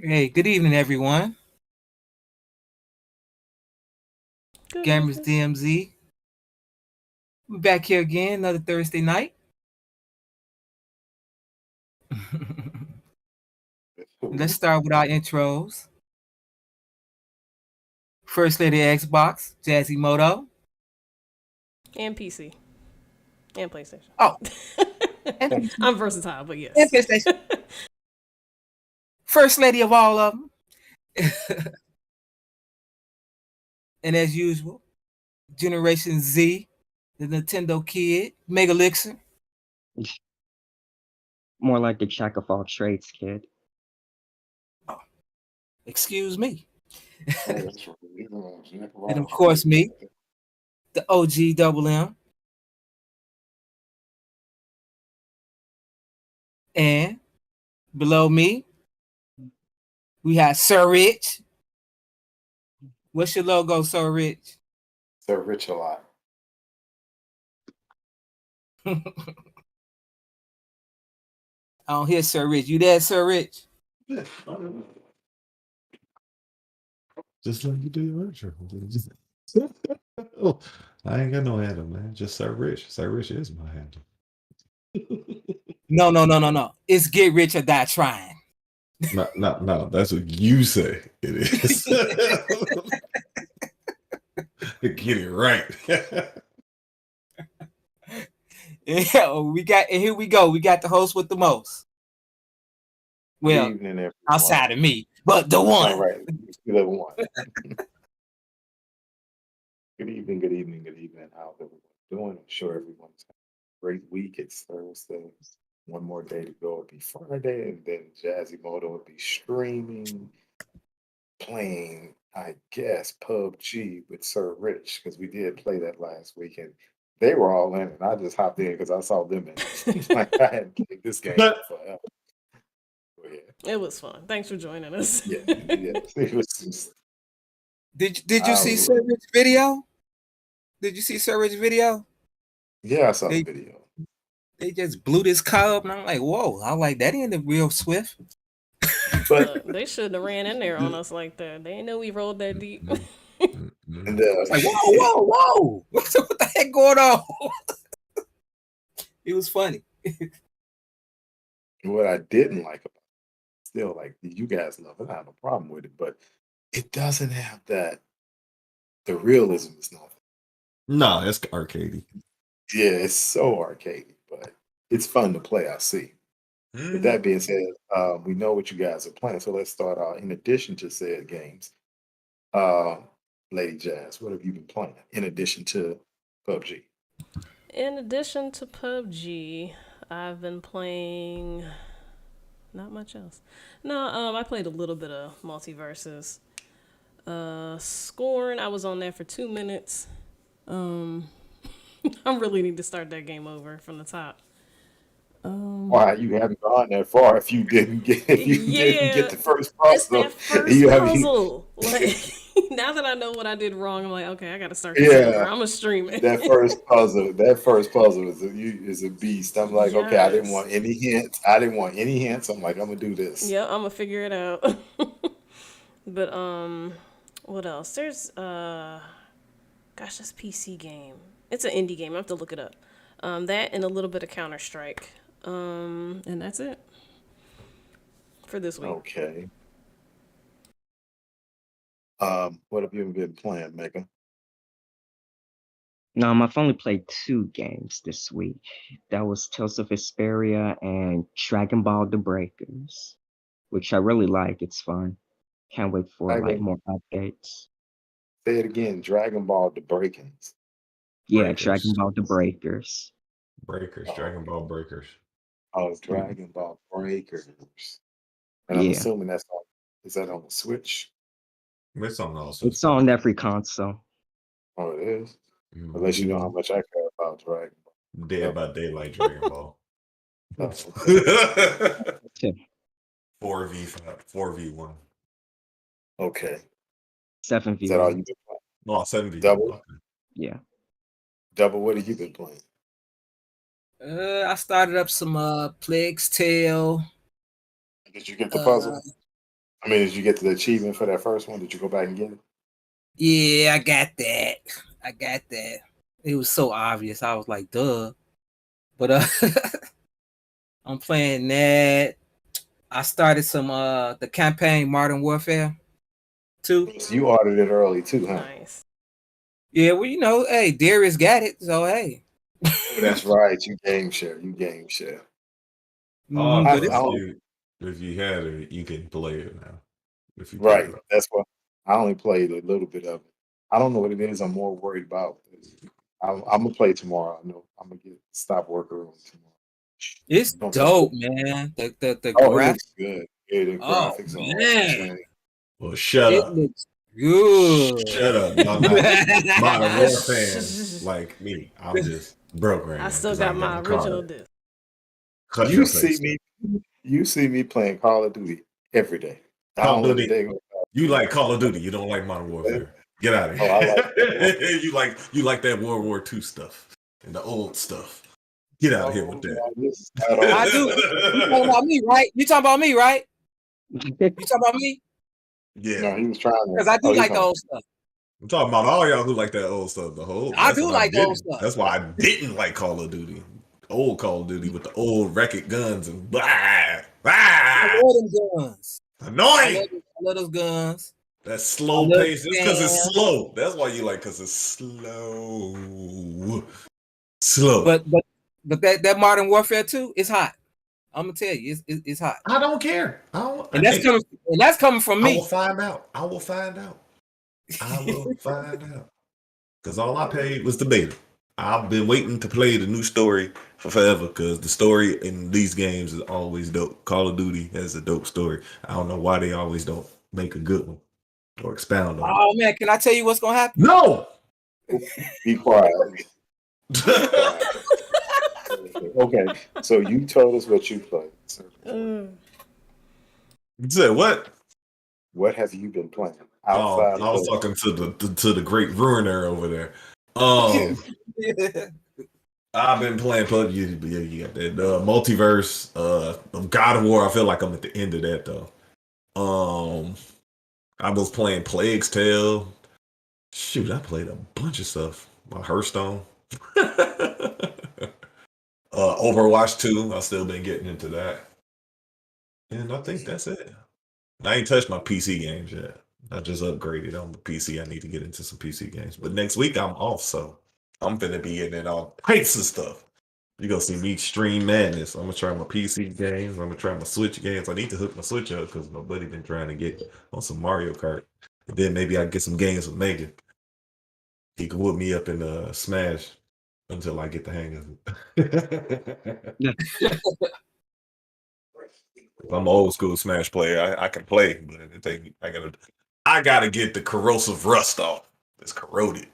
Hey, good evening, everyone. Good Gamers evening. DMZ. We're back here again, another Thursday night. Let's start with our intros. First Lady Xbox, Jazzy Moto. And PC. And PlayStation. Oh, and, I'm versatile, but and yes. PlayStation. First Lady of all of them. And as usual, Generation Z, the Nintendo Kid, Mega Elixir. More like the jack of all trades kid. Oh, excuse me. And And of course, me, the OG Double M. And below me, we have Sir Rich. What's your logo, Sir Rich? Sir Rich a lot. I don't hear Sir Rich. You there, Sir Rich? Yeah, Just like you do your intro. Oh, I ain't got no handle, man. Just Sir Rich. Sir Rich is my handle. No. It's get rich or die trying. No. That's what you say it is. Get it right. Yeah, here we go. We got the host with the most. Well, good evening, everyone. outside of me, but the one. All right, the one. Good evening. How's everyone doing? I'm sure everyone's having a great week. It's Thursday. One more day to go. It'll be Friday, and then Jazzy Moto will be streaming, playing, I guess, PUBG with Sir Rich, because we did play that last weekend. They were all in, and I just hopped in because I saw them in it. Like I hadn't played this game forever. But yeah. It was fun. Thanks for joining us. Yeah. It was just, Did you see Sir Rich's video? Did you see Sir Rich's video? yeah, I saw the video. They just blew this car up, and I'm like, whoa! I'm like, that ain't the real Swift. But they shouldn't have ran in there on us like that. They didn't know we rolled that deep. and like, whoa! What the heck going on? It was funny. what I didn't like about it, still like you guys love it. I have a problem with it, but it doesn't have that. The realism is not. No, it's arcadey. Yeah, it's so arcadey, but it's fun to play. I see. With that being said, we know what you guys are playing, so let's start out. In addition to said games, Lady Jazz, what have you been playing in addition to PUBG? In addition to PUBG, I've been playing not much else. No, I played a little bit of Multiverses. Scorn, I was on there for 2 minutes. I really need to start that game over from the top. Why you haven't gone that far if you didn't get didn't get the first puzzle? It's that first puzzle. Like now that I know what I did wrong, I'm like, okay, I gotta start this over. I'm gonna stream it. That first puzzle is a beast. I'm like, okay, I didn't want any hints. I'm like, I'm gonna do this. Yeah, I'm gonna figure it out. But what else? There's this PC game. It's an indie game. I have to look it up. That and a little bit of Counter-Strike. And that's it for this week. Okay. What have you been playing, Megan? I've only played 2 games this week. That was Tales of Vesperia and Dragon Ball The Breakers, which I really like. It's fun. Can't wait for more updates. Say it again. Dragon Ball The Breakers. Yeah, Dragon Ball The Breakers. Dragon Ball Breakers. Oh, Dragon Ball Breakers. And I'm assuming is that on the Switch? It's on all. It's on every console. Oh, it is? Unless you know how much I care about Dragon Ball. Dead by Daylight Dragon Ball. 4v1. Okay. 7v1. Is that all you've been playing? No, 7v1. Double? Yeah. Double, what have you been playing? I started up some Plague's Tale. Did you get the puzzle? I mean, did you get the achievement for that first one? Did you go back and get it? Yeah, I got that. It was so obvious. I was like, duh. But I'm playing that. I started some the campaign Modern Warfare 2. So you ordered it early too, huh? Nice. Yeah, well, you know, hey, Darius got it, so hey. Oh, that's right. You game share. Oh, But so it's if you had it, you can play it now. If you pick Right. it up. That's what I only played a little bit of it. I don't know what it is. I'm more worried about. I'm gonna play tomorrow. I know I'm gonna stop work early tomorrow. it's Don't play. dope, man. The Oh, it graphics. looks good. Yeah, the Oh graphics are off the man, chain. Well, shut it up. looks good. Shut up. Y'all not Modern War fans like me. I'm just broke right I now still because I got ain't got my no original card. disc. Cut You your see face. me. You see me playing Call of Duty every day. I Call don't of let a Duty. day go You like Call of Duty. You don't like Modern by. Warfare. Get out of Oh, I like. here. you like that World War II stuff and the old stuff. Get out of here with No, that. no, this is not I old. do. You talking about me, right? You talking about me, right? You talking about me? Yeah. No, he was trying to. Because I Oh, do you like the talking? old stuff. I'm talking about all y'all who like that old stuff. I That's do what I like the old didn't. stuff. That's why I didn't like Call of Duty. Old Call of Duty with the old record guns and blah, I blah. love them guns. Annoying. I love those guns. That I slow love pace. It's because it's Sam. slow. That's why you like because it's slow. Slow. But that Modern Warfare 2 is hot. I'm gonna tell you, it's hot. I don't care. And that's coming from I will me. find out. I will find out. I will find out. Because all I paid was the beta. I've been waiting to play the new story for forever because the story in these games is always dope. Call of Duty has a dope story. I don't know why they always don't make a good one or expound on it. Oh man, can I tell you what's gonna happen? No! Be quiet. Be quiet. Okay, so you told us what you played. So You said what? what have you been playing Oh, outside I was of talking to the great ruiner over there. Um, I've been playing PUBG. Yeah, you got that multiverse. Of God of War. I feel like I'm at the end of that though. I was playing Plague's Tale. Shoot, I played a bunch of stuff. My Hearthstone. Overwatch 2. I've still been getting into that. And I think that's it. I ain't touched my PC games yet. I just upgraded on the PC. I need to get into some PC games. But next week I'm off, so I'm gonna be getting in all types of stuff. You're gonna see me stream madness. I'm gonna try my PC games. I'm gonna try my Switch games. I need to hook my Switch up because my buddy been trying to get on some Mario Kart. And then maybe I get some games with Megan. He can whip me up in Smash until I get the hang of it. Yeah. I'm an old school Smash player. I can play, but it take me, I gotta get the corrosive rust off. It's corroded.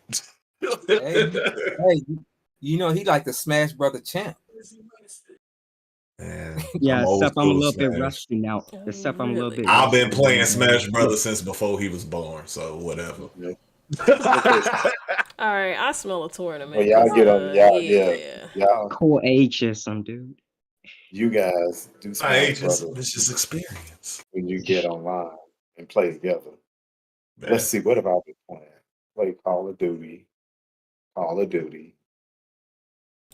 Hey, hey, you know he like the Smash Brother champ. Man, Yeah, I'm old except I'm a school little bit Smash. rusty now. Except I'm a little Really? bit I've been rusty now. playing Smash Yeah. Brothers since before he was born, so whatever. it? Okay, All right, I smell a tournament. well, y'all 'Cause, get on. Y'all, yeah, yeah. y'all. Cool ageism, dude. You guys do I Smash just Brothers it's just experience. when you get online and play together. Man. Let's see. What have I been playing? Play Call of Duty. Call of Duty.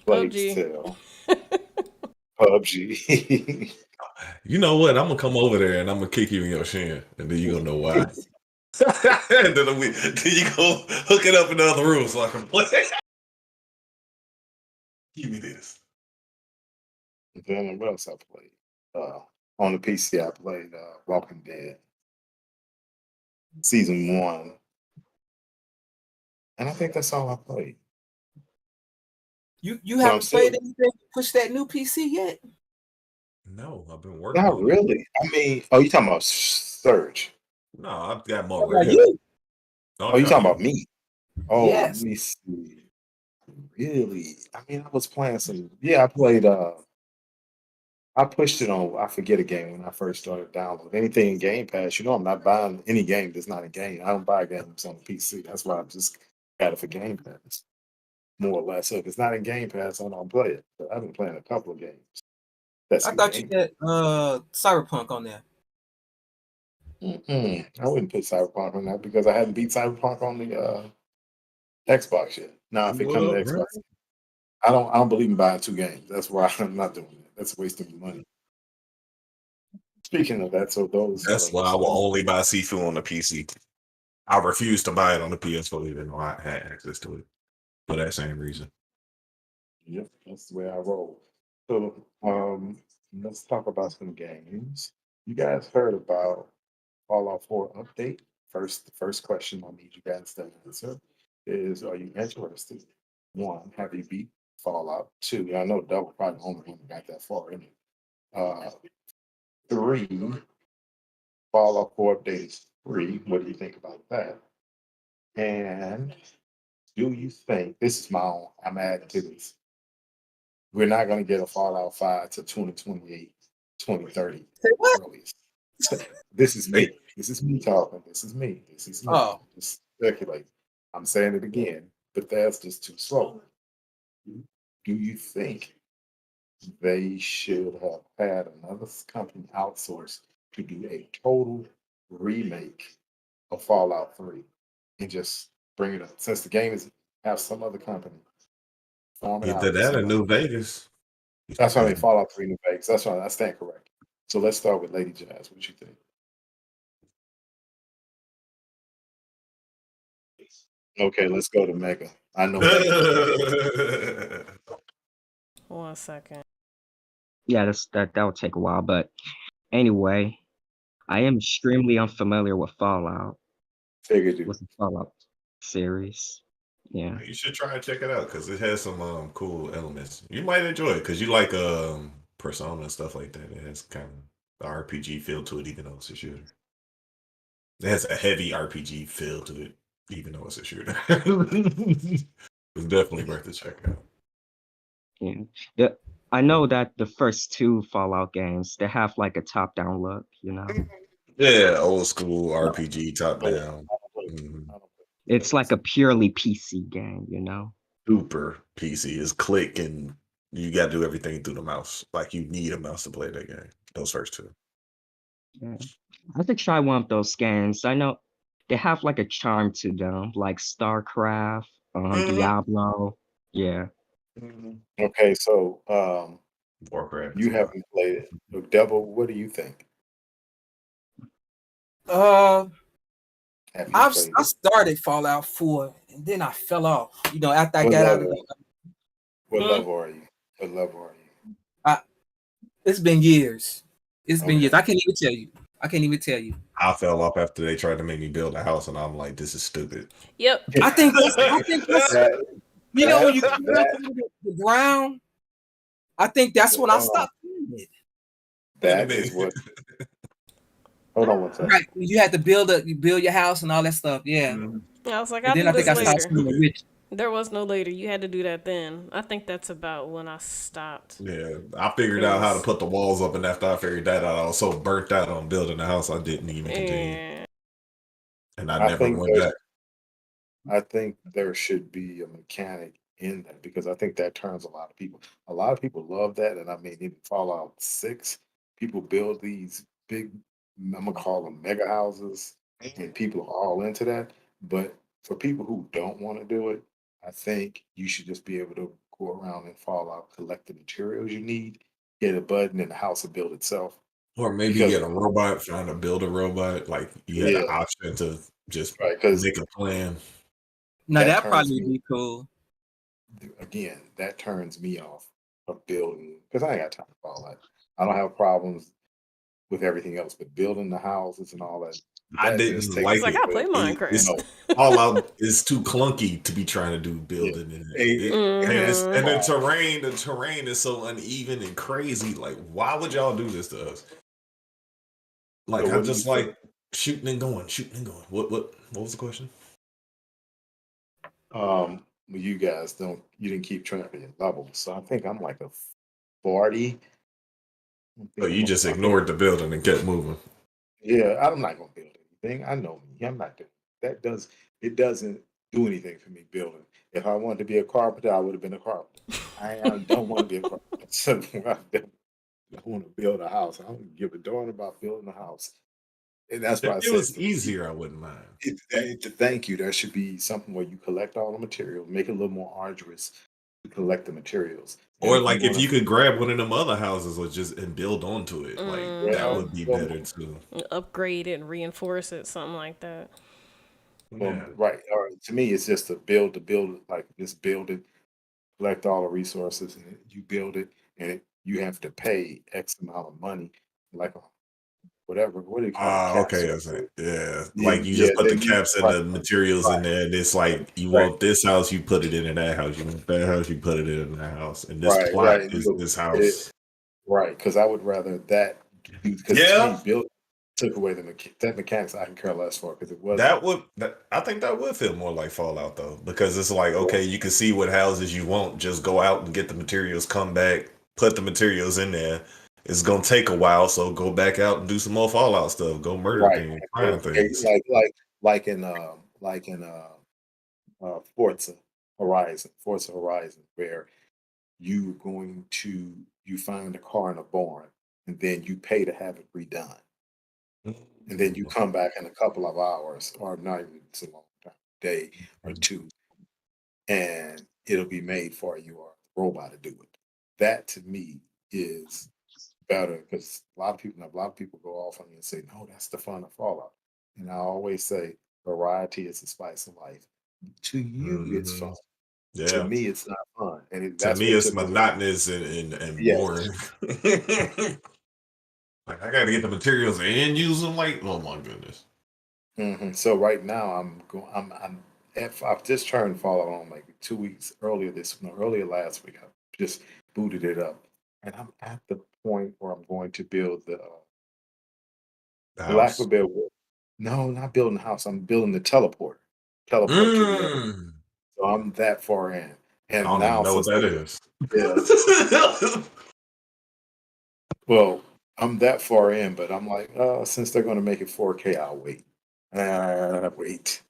Plague's PUBG. Tale. PUBG. You know what? I'm gonna come over there and I'm gonna kick you in your shin, and then you gonna know why. And then you go hook it up in the other room so I can play. Give me this. Then what else I played? On the PC, I played Walking Dead season 1, and I think that's all I played. You So I'm haven't still played anything to push that new PC yet? No, I've been working not on it. really. I mean, oh, you talking about Surge? No, I've got more What about ready. you? Oh, you talking about me? Oh, let Yes. me see. Really? I mean, I was playing some. Yeah, I played. I pushed it on. I forget a game when I first started downloading anything in Game Pass. You know, I'm not buying any game that's not a game. I don't buy games on the PC. That's why I just got it for Game Pass, more or less. So if it's not in Game Pass, I don't play it. But I've been playing a couple of games. That's I in thought you Game Pass. had Cyberpunk on there. I wouldn't put Cyberpunk on that because I hadn't beat Cyberpunk on the Xbox yet. Now, if it What comes to up, bro? Xbox, I don't believe in buying two games. That's why I'm not doing it. That's wasting money. Speaking of that, so those That's why I will only buy Sifu on the PC. I refuse to buy it on the PS4 even though I had access to it for that same reason. Yep, that's the way I roll. So, let's talk about some games. You guys heard about Fallout 4 update? The first question I need you guys to answer is: are you interested? One, have you beat Fallout? Two, I know Double probably the only one who got that far in it. Three, Fallout 4 update is free. What do you think about that? And do you think this is my own? I'm adding to this. We're not going to get a Fallout 5 to 2028, 2030 Say what? earliest. This is me. This is me talking. This is me. This is me. Oh. Just speculate. I'm saying it again, but that's just too slow. Do you think they should have had another company outsource to do a total remake of Fallout 3 and just bring it up? Since the game is have some other company farm it Either out to that or somebody. New Vegas. That's why I mean Fallout 3 New Vegas. That's why I stand correct. So let's start with Lady Jazz. What you think? Okay, let's go to Mega. I know Mega. 1 second. Yeah, that'll take a while, but anyway, I am extremely unfamiliar with Fallout. Figured you. What's the Fallout series? Yeah. You should try and check it out because it has some cool elements. You might enjoy it because you like Persona and stuff like that. It has kind of the RPG feel to it, even though it's a shooter. It has a heavy RPG feel to it, even though it's a shooter. It's definitely worth a check out. Yeah. I know that the first two Fallout games, they have like a top-down look, you know? Yeah, old school RPG top down. It's like a purely PC game, you know? Super PC is click and you got to do everything through the mouse. Like you need a mouse to play that game. Those first two. Yeah. I could try one of those games. I know they have like a charm to them, like StarCraft, Diablo. Yeah. Okay, so Warcraft. you haven't played it. So Devil, what do you think? Have Have you I played I it? started Fallout 4 and then I fell off. After I What got out of level? the What level are you? What level are you? it's been years. It's been years. Okay. I can't even tell you. I fell off after they tried to make me build a house, and I'm like, this is stupid. Yep. I think that's That- when you that- get down to the ground, I think that's when I stopped doing it. that is what. Hold on one second. Right. You had to build your house and all that stuff. Yeah. I was like, And I'll then do I think this I stopped later. seeing the rich. There was no later. You had to do that then. I think that's about when I stopped. Yeah, I figured out how to put the walls up, and after I figured that out, I was so burnt out on building the house, I didn't even continue. Yeah. And I never went back. I think there should be a mechanic in that because I think that turns a lot of people. A lot of people love that, and I mean, in Fallout 6, people build these big, I'm gonna call them mega houses, and people are all into that. But for people who don't want to do it, I think you should just be able to go around in Fallout, collect the materials you need, hit a button, and the house will build itself. Or maybe Because- get a robot, trying to build a robot. Like you had Yeah. the option to just Right, 'cause- make a plan. Now that turns probably me- would be cool. Again, that turns me off of building because I ain't got time for all that. I don't have problems with everything else, but building the houses and all that. I that didn't just takes like It's like, it. I play It- Minecraft. it's Fallout is too clunky to be trying to do building in it. And the terrain is so uneven and crazy. Like, why would y'all do this to us? Like, So I what do just you like think? shooting and going. What was the question? You guys you didn't keep track of your levels, so I think I'm like a 40. So you just ignored the building and kept moving. Yeah, I'm not gonna build anything. I know me. I'm not doing that. It doesn't do anything for me building. If I wanted to be a carpenter, I would have been a carpenter. I don't want to be a carpenter. So I want to build a house. I don't give a darn about building a house. And that's why I If it said was for me, easier, I wouldn't mind. thank you. There should be something where you collect all the materials, make it a little more arduous to collect the materials. And Or if you like if want you to, could grab one of them other houses or just and build onto it, like that well, would be well, better too. Upgrade it, reinforce it, something like that. Yeah. right. Or to me, it's just to build it, like just build it, collect all the resources, and you build it, and you have to pay X amount of money, like whatever. What do you call it? Caps. Okay, I see. Yeah, like Then you yeah, just put the then you caps and right, the materials in right, there, and it's like you right, want this house, you put it in that house. You want that house, you put it in that house. And this right, plot right. And is you'll this get it house. right because I would rather that because to me, Yeah, build took away that mechanics I can care less for because it wasn't. that would. I think that would feel more like Fallout though, because it's like Yeah, okay, you can see what houses you want. Just go out and get the materials, come back, put the materials in there. It's gonna take a while, so go back out and do some more Fallout stuff. Go murder right. things, find things. Like in Forza Horizon, where you find a car in a barn and then you pay to have it redone. And then you come back in a couple of hours, or not even so long time, day or two, and it'll be made for you or a robot to do it. That to me is better because a lot of people go off on you and say, no, that's the fun of Fallout. And I always say variety is the spice of life. To you, it's Mhm. fun. To Yeah. me, it's not fun. And To that's me, what it's took away. monotonous and Yes. boring. Like I got to get the materials and use them. Like, oh my goodness. So right now I've just turned Fallout on like 2 weeks earlier earlier last week. I just booted it up, and I'm at the point where I'm going to build The for lack of house. a better word. No, not building a house. I'm building the teleporter. Teleport to the other. Mm. So I'm that far in, I and don't even now know what since that is. yeah, well, I'm that far in, but I'm like, since they're going to make it 4K, I'll wait. Wait.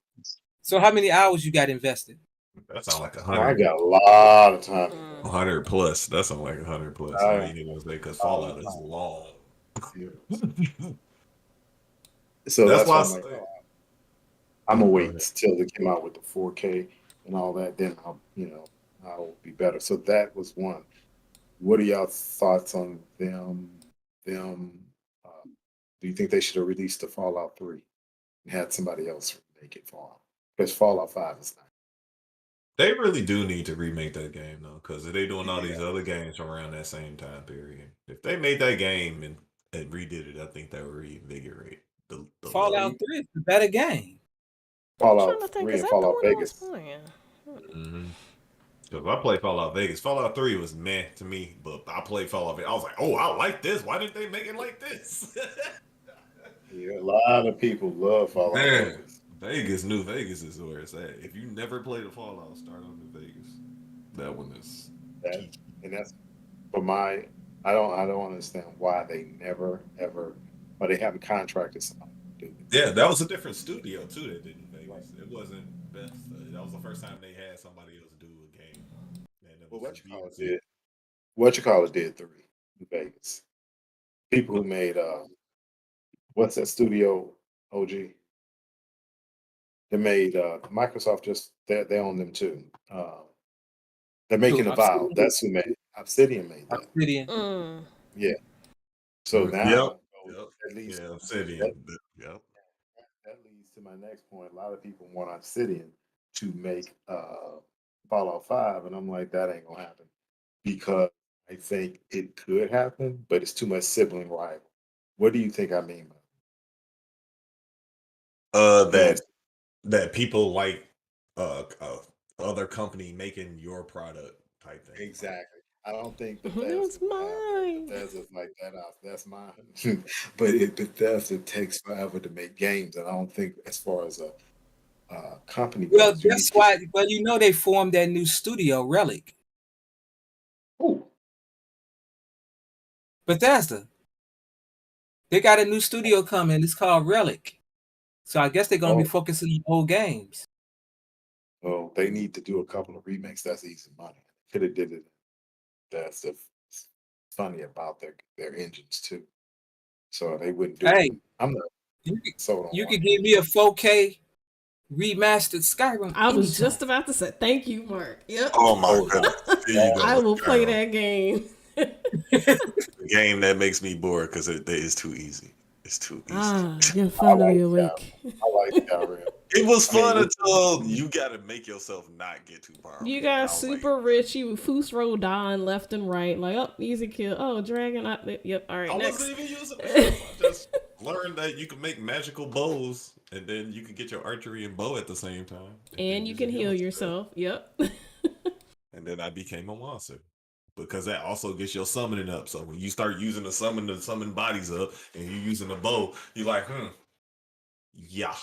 So how many hours you got invested? That sounds like Oh, I got a lot of time invested. 100 plus. That sounds like 100 plus. I I ain't even gonna say because a lot of Fallout is time. long. Yes. So That's that's why why I I'm like, say. I'm gonna Go wait ahead. till they come out with the 4K and all that. Then I'll be better. So that was one. What are y'all thoughts on them? Them? Uh, do you think they should have released the Fallout 3 and had somebody else make it for them? Because Fallout 5 is not. They really do need to remake that game though, because they doing all Yeah. these other games from around that same time period. If they made that game and redid it, I think that would reinvigorate the love. Fallout 3 is a better game. I'm trying Fallout to think, 3 is and that the Fallout one I was Vegas. playing? Because I played Fallout Vegas. Fallout 3 was meh to me, but I played Fallout Vegas. I was like, oh, I like this. Why didn't they make it like this? Yeah, a lot of people love Fallout Man, Vegas. Vegas, New Vegas is where it's at. If you never played a Fallout, start on New Vegas. That one is That key. and that's for my. I don't understand why they never ever, but they haven't contracted somebody to do it. Yeah, that was a different studio too that did New Right. Vegas. It wasn't Beth. That was the first time they had somebody else do a game. And it Well, was what a you call it DLC. did. What you call it did 3 in Vegas. People who made what's that studio? OG. They made Microsoft just they own them too. They're making Who? a vow. Obsidian? That's who made it. Obsidian made that. Obsidian. Yeah. So Yep. now Yep. that leads Yeah, that, Obsidian. Yep. that leads to my next point. A lot of people want Obsidian to make Fallout 5, and I'm like, that ain't gonna happen because I think it could happen, but it's too much sibling rival. What do you think I mean by too much? That people like other company making your product type thing. Like, Exactly. I don't think Bethesda It's will have that. mine. Bethesda's like that out. That's mine. But Bethesda takes forever to make games, and I don't think, as far as a company Well, goes, you need that's to get. why. Well, they formed that new studio, Relic. Oh, Bethesda. They got a new studio coming. It's called Relic. So I guess they're going to be oh, focusing on old games. well, they need to do a couple of remakes. That's easy money. Could have did it. That's the funny about their engines too. So they wouldn't do it. Hey, I'm not. You could give me a 4K remastered Skyrim. I was anytime. just about to say, thank you, Mark. Yep. Oh my goodness. Here you go. I will play that game. The game that makes me bored because it is too easy. It's too easy. You're finally awake. I like Skyrim. It was fun until you got to make yourself not get too powerful. You got super rich. You Fusro dying left and right. Like, oh, easy kill. Oh, dragon. Yep. All right, I next. wasn't even using it. I just learned that you can make magical bows, and then you can get your archery and bow at the same time. And you can heal yourself. Yep. And then I became a monster. Because that also gets your summoning up. So when you start using the summon bodies up, and you're using the bow, you're like, yeah.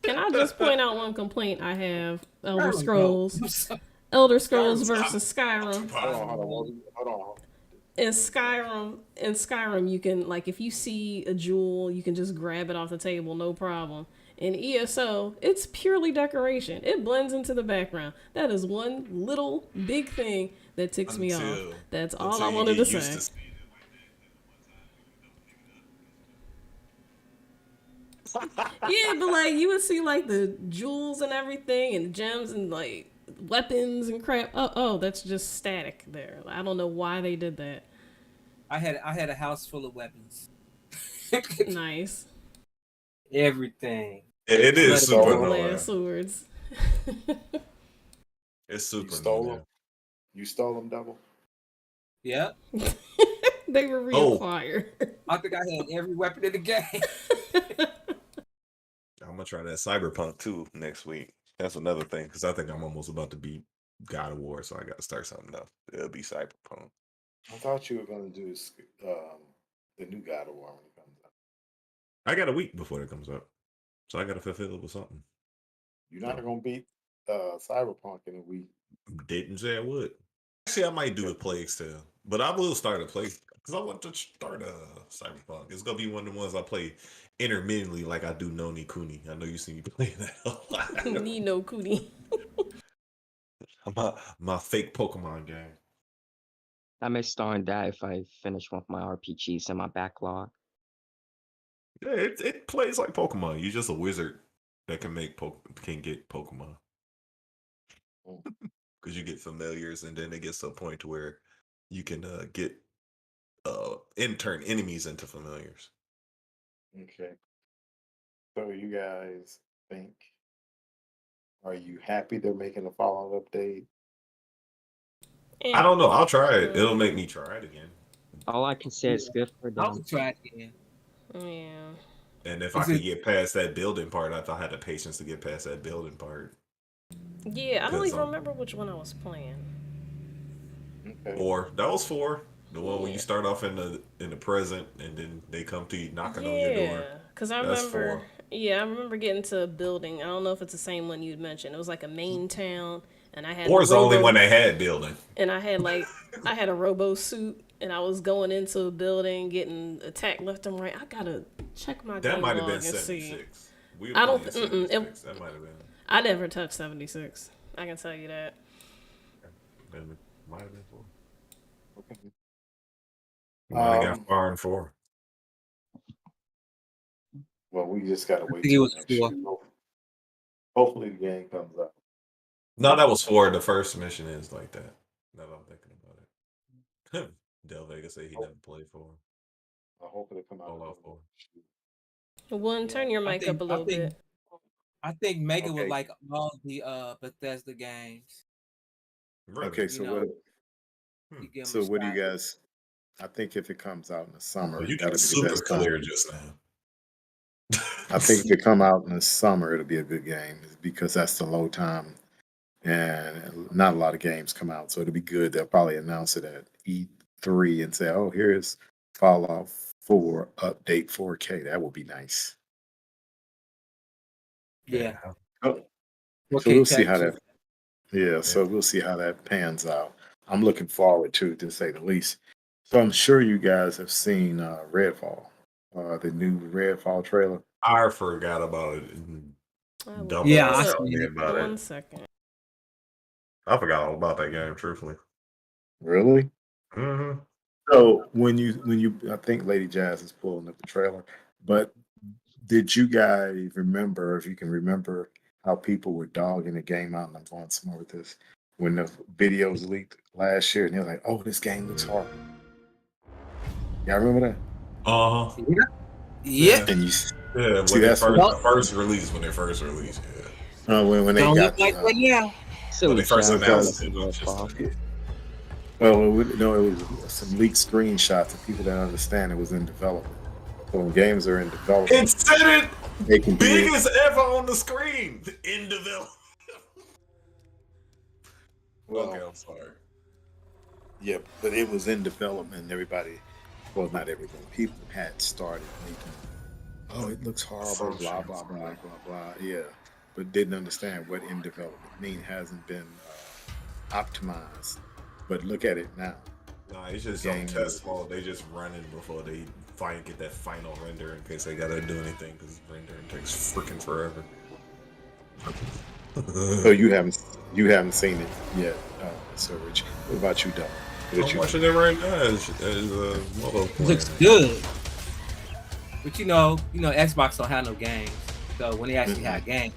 Can I just point out one complaint I have? Elder Scrolls versus Skyrim. Hold on. In Skyrim, you can, like, if you see a jewel, you can just grab it off the table, no problem. In ESO, it's purely decoration. It blends into the background. That is one little big thing that ticks me off. That's all I wanted to say. Yeah, but like you would see like the jewels and everything and gems and like weapons and crap. Oh, that's just static there. I don't know why they did that. I had a house full of weapons. Nice. Everything. It is super annoying. Swords. It's super. You stole them. You stole them, Double. Yep. They were reacquired. I think I had every weapon in the game. I'm gonna try that Cyberpunk 2 next week. That's another thing because I think I'm almost about to beat God of War, so I got to start something else. It'll be Cyberpunk. I thought you were gonna do the new God of War when it comes out. I got a week before it comes out, so I got to fulfill it with something. You're not gonna beat Cyberpunk in a week. Didn't say I would. Actually, I might do a Plague Tale, but I will start a Plague because I want to start a Cyberpunk. It's gonna be one of the ones I play intermittently, like I do No Ni Kuni. I know you see me playing that a lot. Ni no Kuni. my fake Pokemon game. I may start that if I finish one of my RPGs in my backlog. Yeah, it plays like Pokemon. You're just a wizard that can get Pokemon. Because you get familiars, and then it gets to a point to where you can get turn enemies into familiars. Okay. So you guys think? Are you happy they're making a Fallout update? I don't know. I'll try it. It'll make me try it again. All I can say is good for them. I'll try it again. Yeah. And if I could get past that building part, I had the patience to get past that building part. Yeah, I don't even remember which one I was playing. Okay. 4. That was 4. The one where you start off in the present, and then they come to you knocking on your door. Yeah, because I remember. Yeah, I remember getting to a building. I don't know if it's the same one you'd mentioned. It was like a main town, and I had. 4 is the only one they had building. And I had I had a robo suit, and I was going into a building, getting attacked left and right. I gotta check my game log and see. I don't. That might have been. I never touched 76. I can tell you that. It might have been 4. Okay. Might have got far in 4. Well, we just gotta wait. I think it was 4. Hopefully, the game comes out. No, that was 4. The first mission is like that. Now that I'm thinking about it. Del Vega said he never played 4. I hope it'll come out. 4. One, turn your mic up a little bit. I think Megan would like all the Bethesda games. Really? Okay, so what do you guys? I think if it comes out in the summer, you that'll got be super the best clear time. just now. I think if it come out in the summer, it'll be a good game because that's the low time, and not a lot of games come out, so it'll be good. They'll probably announce it at E3 and say, "Oh, here's Fallout 4 update 4K." That would be nice. Yeah. So we'll see how that. Yeah, so we'll see how that pans out. I'm looking forward to say the least. So I'm sure you guys have seen Redfall, the new Redfall trailer. I forgot about it. Yeah, One second. I forgot all about that game, truthfully. Really? Mm-hmm. So when you, I think Lady Jazz is pulling up the trailer, but Did you guys remember, if you can remember, how people were dogging the game out? And I'm going somewhere with this. When the videos leaked last year, and they're like, "Oh, this game looks horrible." Y'all remember that? Yeah. Yeah. And you Yeah, see when they that's first, what, first release, when they first released, yeah. when they Don't got look like that now. So When they first Jazzy announced and it, I'm just RedFall. like, no, it was some leaked screenshots of people that understand it was in development. So when games are in development, it said it they can be big as ever on the screen in development. well, Okay, I'm sorry. yeah, but it was in development. And everybody, well, not everybody, people had started making, oh, it looks horrible, blah blah blah Assumptions, blah blah. Yeah, but didn't understand what in development mean. Hasn't been optimized. But look at it now. Nah, it's just on Game test mode. They just running before they finally get that final render in case they gotta do anything because rendering takes freaking forever. So you haven't seen it yet, so Rich. What about you, Doug? I'm watching it right now as Moto It playing. looks good. But you know, Xbox don't have no games. So when they actually have games,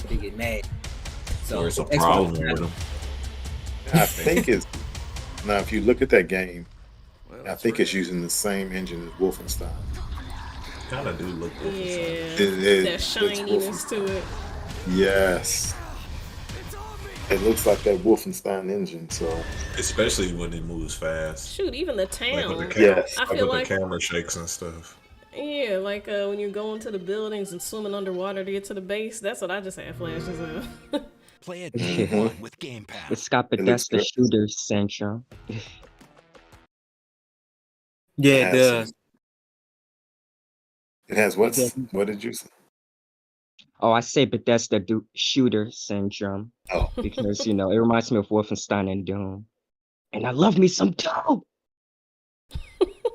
they get mad. So There's a Xbox problem has- with them. I think it's now. If you look at that game, Well, I think it's using the same engine as Wolfenstein. Kind of do look good. Yeah, It that looks shininess to it. Yes, it looks like that Wolfenstein engine. So Especially when it moves fast. Shoot, even the Like town. with the Yes. I feel like the camera shakes and stuff. yeah, like when you're going to the buildings and swimming underwater to get to the base. That's what I just had flashes of. Play it day one with Game Pass. It's got It looks Bethesda good. shooter syndrome. Yeah, it has does. It has what? Yeah. What did you say? Oh, I say Bethesda shooter syndrome Oh, because it reminds me of Wolfenstein and Doom, and I love me some Doom.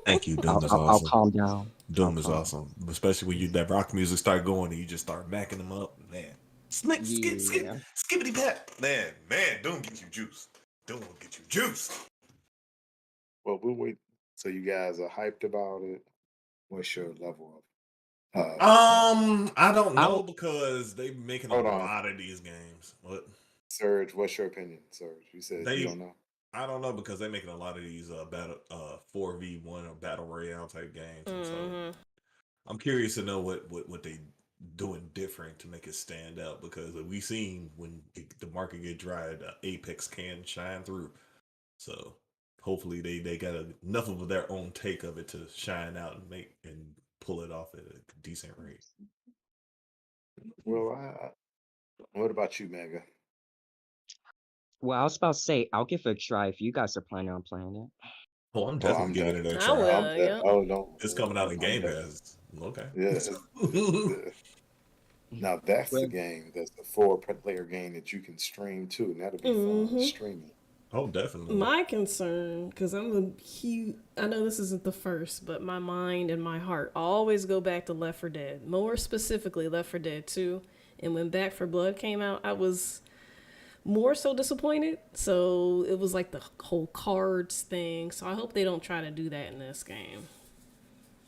Thank you, Doom is I'll awesome. calm down. Doom is awesome, especially when that rock music start going and you just start macking them up. Man, skippity pat. Man, Doom gets you juice. Doom will get you juice. well, we'll wait. So you guys are hyped about it. What's your level of? I don't know I'll- because they making a Hold on. lot of these games. What? Serge, what's your opinion, Serge? You said They- you don't know. I don't know because they're making a lot of these battle 4v1 or battle royale type games. And so I'm curious to know what they doing different to make it stand out because we seen when the market get dry, the Apex can shine through. So hopefully they got enough of their own take of it to shine out and pull it off at a decent rate. Well, what about you, Mega? Well, I was about to say I'll give it a try if you guys are planning on playing it. Oh, I'm I'm definitely giving it a I try. will. Yeah. Oh, no. It's coming out in I'm Game definitely- Pass. Okay. Yeah. Now that's Well- the game. That's the 4-player game that you can stream too, and that'll be fun streaming. Oh, definitely. My concern, because I'm a huge, I know this isn't the first, but my mind and my heart always go back to Left 4 Dead. More specifically, Left 4 Dead 2. And when Back 4 Blood came out, I was more so disappointed. So it was like the whole cards thing. So I hope they don't try to do that in this game.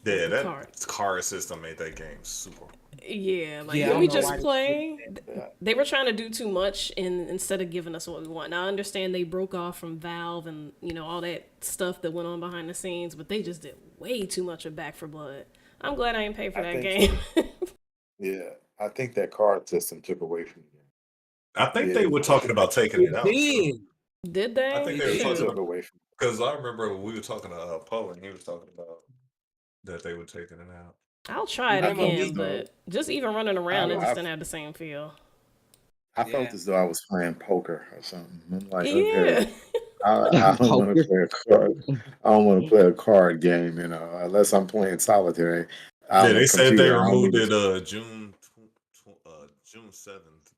Yeah, that card. card system made that game super. Yeah, like Yeah, I can don't we know just why they play? did that. They were trying to do too much instead of giving us what we want. Now I understand they broke off from Valve and all that stuff that went on behind the scenes, but they just did way too much of Back 4 Blood. I'm glad I didn't pay for I that think game. Yeah, I think that card system took away from the game. I think Yeah, they were talking about taking it out. Did. Did they? I think they were It talking Shoot. took away from. because I remember when we were talking to Poe and he was talking about that they were taking it out. I'll try it I felt again, as though- but just even running around, it just I've- didn't have the same feel. I felt Yeah. as though I was playing poker or something. I'm like, Yeah. okay, I don't want to play a card. I don't want to play a card game, unless I'm playing solitary. Yeah, On they a said they computer, I don't removed need to- it June 7th.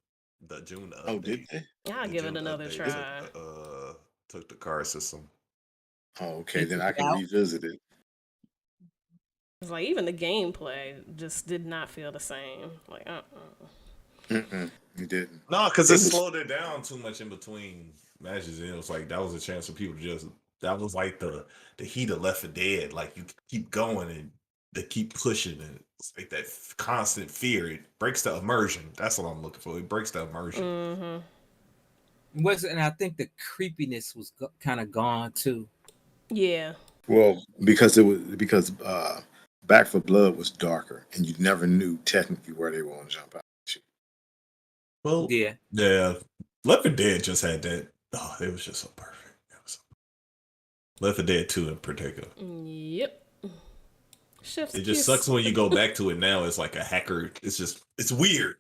The June update. Oh, did they? I'll The give it June another update try. took the card system. Oh, okay. Then I can revisit it. It's like even the gameplay just did not feel the same. Like, You didn't. No, because It it was- slowed it down too much in between matches. And it was like that was a chance for people to just that was like the heat of Left 4 Dead. Like you keep going and they keep pushing it. It's like that constant fear. It breaks the immersion. That's what I'm looking for. It breaks the immersion. And I think the creepiness was kind of gone too. Yeah. Well, because Back for Blood was darker, and you never knew technically where they were going to jump out. Well, Yeah. Left 4 Dead just had that. Oh, it was just so perfect. Left 4 Dead 2 in particular. Yep. Chef's It just kiss. sucks when you go back to it now. It's like a hacker. It's weird.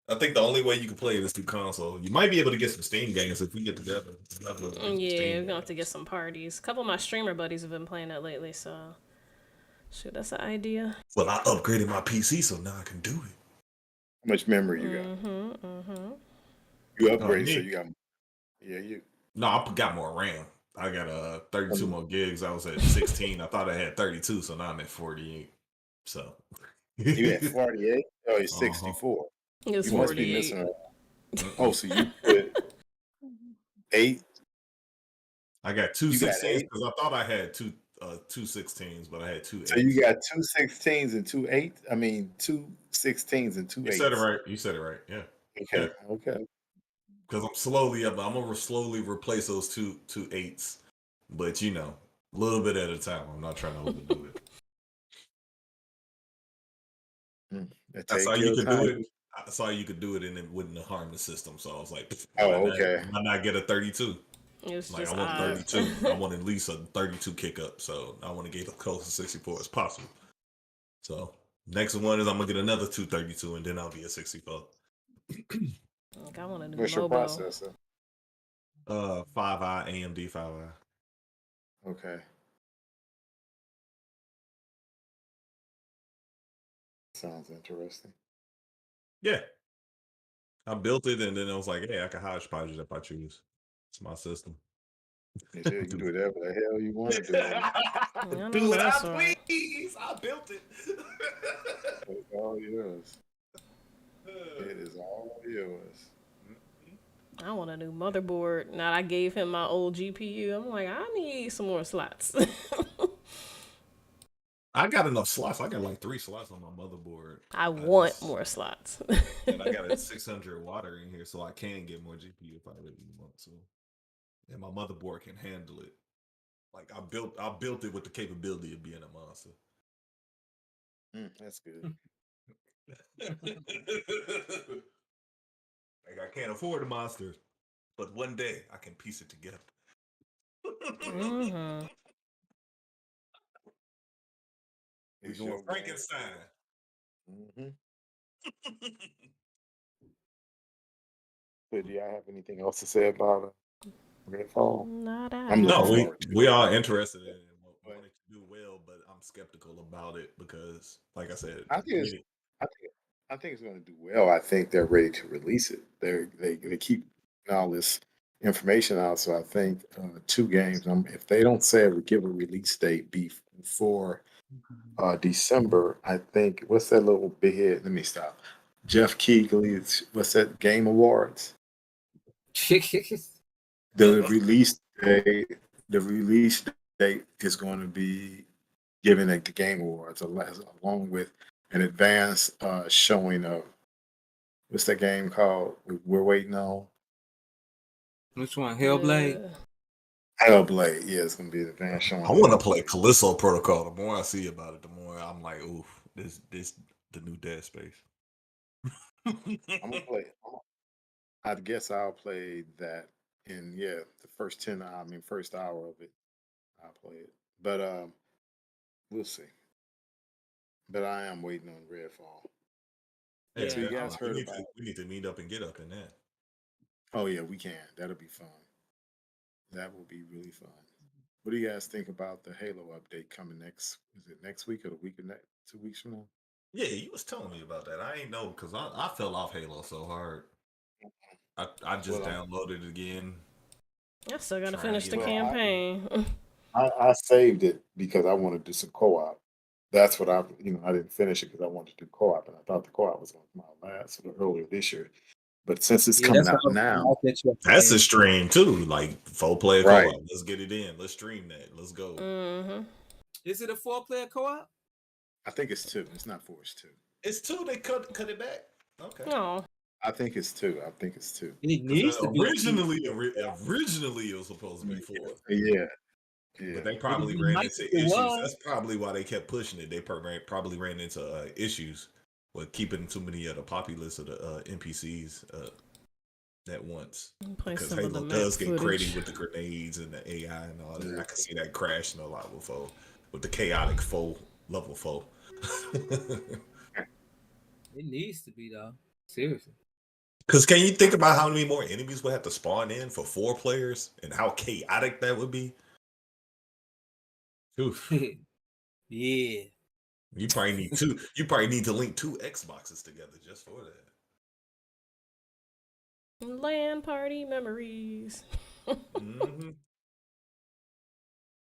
I think the only way you can play it is through console. You might be able to get some Steam games if we get together. Yeah, we're gonna have to get some parties. A couple of my streamer buddies have been playing that lately, so shoot, that's an idea. Well, I upgraded my PC, so now I can do it. How much memory you got? You upgraded, so you got. Yeah, you. No, I got more RAM. I got 32 more gigs. I was at 16. I thought I had 32, so now I'm at 48. So you at 48? Oh, you're 64. It was you 48. Must be missing. Oh, so you put 8. I got 2 16s because I thought I had two 16s, but I had 2 8s. So you got 2 16s and 2 8s. I mean, 2 16s and 2 8s. You said it right. You said it right. Yeah. Okay. Yeah. Okay. Because I'm gonna slowly replace those two 8s, but a little bit at a time. I'm not trying to overdo it. That's how you could do it. I saw you could do it, and it wouldn't harm the system. So I was like, okay. Why not get a 32? It's like just I want 32. I want at least a 32 kick up. So I want to get as close to 64 as possible. So next one is I'm gonna get another 232, and then I'll be at 64. Like I want to do What's your mobile. processor? 5i AMD 5i. Okay. Sounds interesting. Yeah. I built it, and then I was like, hey, I can hodgepodge it if I choose. It's my system. You can do whatever the hell you want to do. Do what I please. I built it. It's all yours. It is all yours. I want a new motherboard. Now I gave him my old GPU. I'm like, I need some more slots. I got enough slots. I got like 3 slots on my motherboard. I want more slots. And I got a 600 water in here, so I can get more GPU if I really want to. And my motherboard can handle it. Like I built it with the capability of being a monster. That's good. Like I can't afford a monster, but one day I can piece it together. We're doing Frankenstein. So do y'all have anything else to say about RedFall? Not at all. No, we are interested in it and want it to do well, but I'm skeptical about it because, like I said, I think it's going to do well. I think they're ready to release it. They keep all this information out, so I think 2 games. If they don't say give a release date before December, I think what's that little big head? Let me stop. Jeff Keighley's what's that Game Awards? The release date is going to be given at the Game Awards, along with an advance showing of what's that game called? We're waiting on. Which one? Hellblade. Hellblade. Yeah, it's gonna be an advance showing. I want to play Callisto Protocol. The more I see about it, the more I'm like, oof, this the new Dead Space. I'm gonna play. I guess I'll play that in the first first hour of it. I'll play it, but we'll see. But I am waiting on Redfall. Yeah, so you guys heard about? We need to meet up and get up in that. Oh yeah, we can. That'll be fun. That will be really fun. What do you guys think about the Halo update coming next? Is it next week or the week of 2 weeks from now? Yeah, you was telling me about that. I ain't know because I fell off Halo so hard. I just downloaded it again. I still gotta finish the campaign. I saved it because I wanted to do some co-op. That's what I didn't finish it because I wanted to do co-op, and I thought the co-op was going to come out last earlier this year. But since it's coming out now, that's a stream too, like 4-player co-op. Let's get it in. Let's stream that. Let's go. Is it a 4-player co-op? I think it's 2. It's not 4. It's 2. It's 2. They cut it back. Okay. Oh, I think it's 2. I think it's 2. It needs to be Originally it was supposed to be 4. Yeah. But they It probably would be ran nice into if it issues. was. That's probably why they kept pushing it. They probably ran into issues with keeping too many of the populace of the NPCs at once. play Because some of the Halo map does get crazy footage. with the grenades and the AI and all that. I can see that crashing a lot with the chaotic level foe. It needs to be though. Seriously. Because can you think about how many more enemies would have to spawn in for 4 players and how chaotic that would be? Oof. Yeah. You probably need 2. You probably need to link 2 Xboxes together just for that. LAN party memories. Mm-hmm.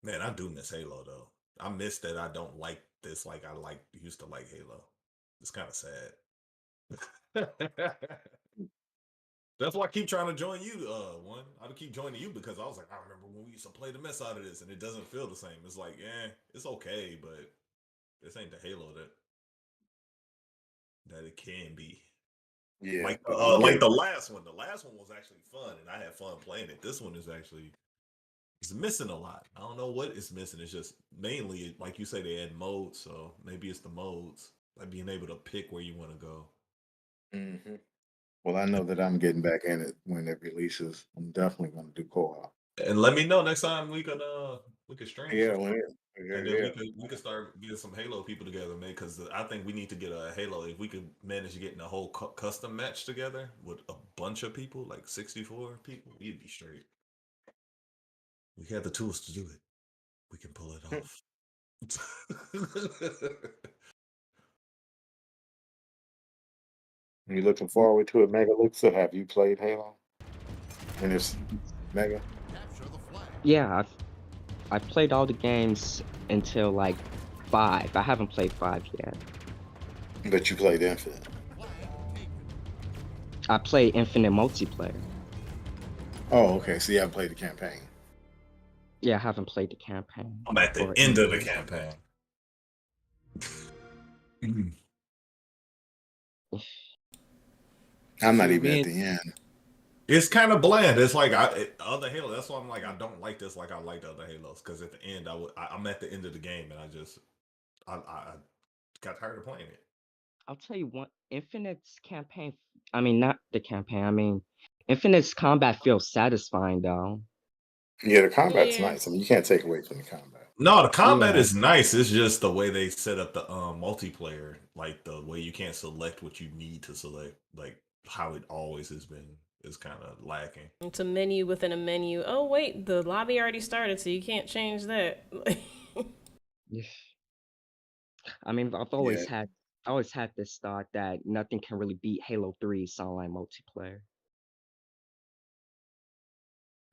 Man, I do miss Halo though. I miss that I don't like this like I used to like Halo. It's kind of sad. That's why I keep trying to join you, one. I keep joining you because I was like, I remember when we used to play the mess out of this, and it doesn't feel the same. It's like, it's okay, but this ain't the Halo that it can be. Yeah. Like the last one. The last one was actually fun, and I had fun playing it. This one is actually it's missing a lot. I don't know what it's missing. It's just mainly, like you say, they add modes, so maybe it's the modes, like being able to pick where you want to go. Mm-hmm. Well, I know that I'm getting back in it when it releases. I'm definitely going to do co-op. And let me know next time we could stream. Yeah, And then we could start getting some Halo people together, man. Because I think we need to get a Halo. If we could manage to get a whole custom match together with a bunch of people, like 64 people, we'd be straight. We have the tools to do it. We can pull it off. You looking forward to it, Mega Luxa? Have you played Halo? And it's Mega? Capture the flag. Yeah, I've played all the games until like 5. I haven't played 5 yet. But you played Infinite. Flag taken. I play Infinite multiplayer. Oh, okay. So you haven't played the campaign. Yeah, I haven't played the campaign. I'm at the end of the campaign. I'm not See, even me at the end. It's kind of bland. It's like other Halo. That's why I'm like, I don't like this like I like the other Halos. Because at the end, I'm at the end of the game, and I got tired of playing it. I'll tell you what, Infinite's campaign, I mean, not the campaign, I mean, Infinite's combat feels satisfying though. Yeah, the combat's Yeah. nice. I mean, you can't take away from the combat. No, the combat Yeah. is nice. It's just the way they set up the multiplayer, like the way you can't select what you need to select, like how it always has been, is kind of lacking. It's a menu within a menu. Oh wait, the lobby already started, so you can't change that. I mean, I've always had this thought that nothing can really beat Halo 3's online multiplayer.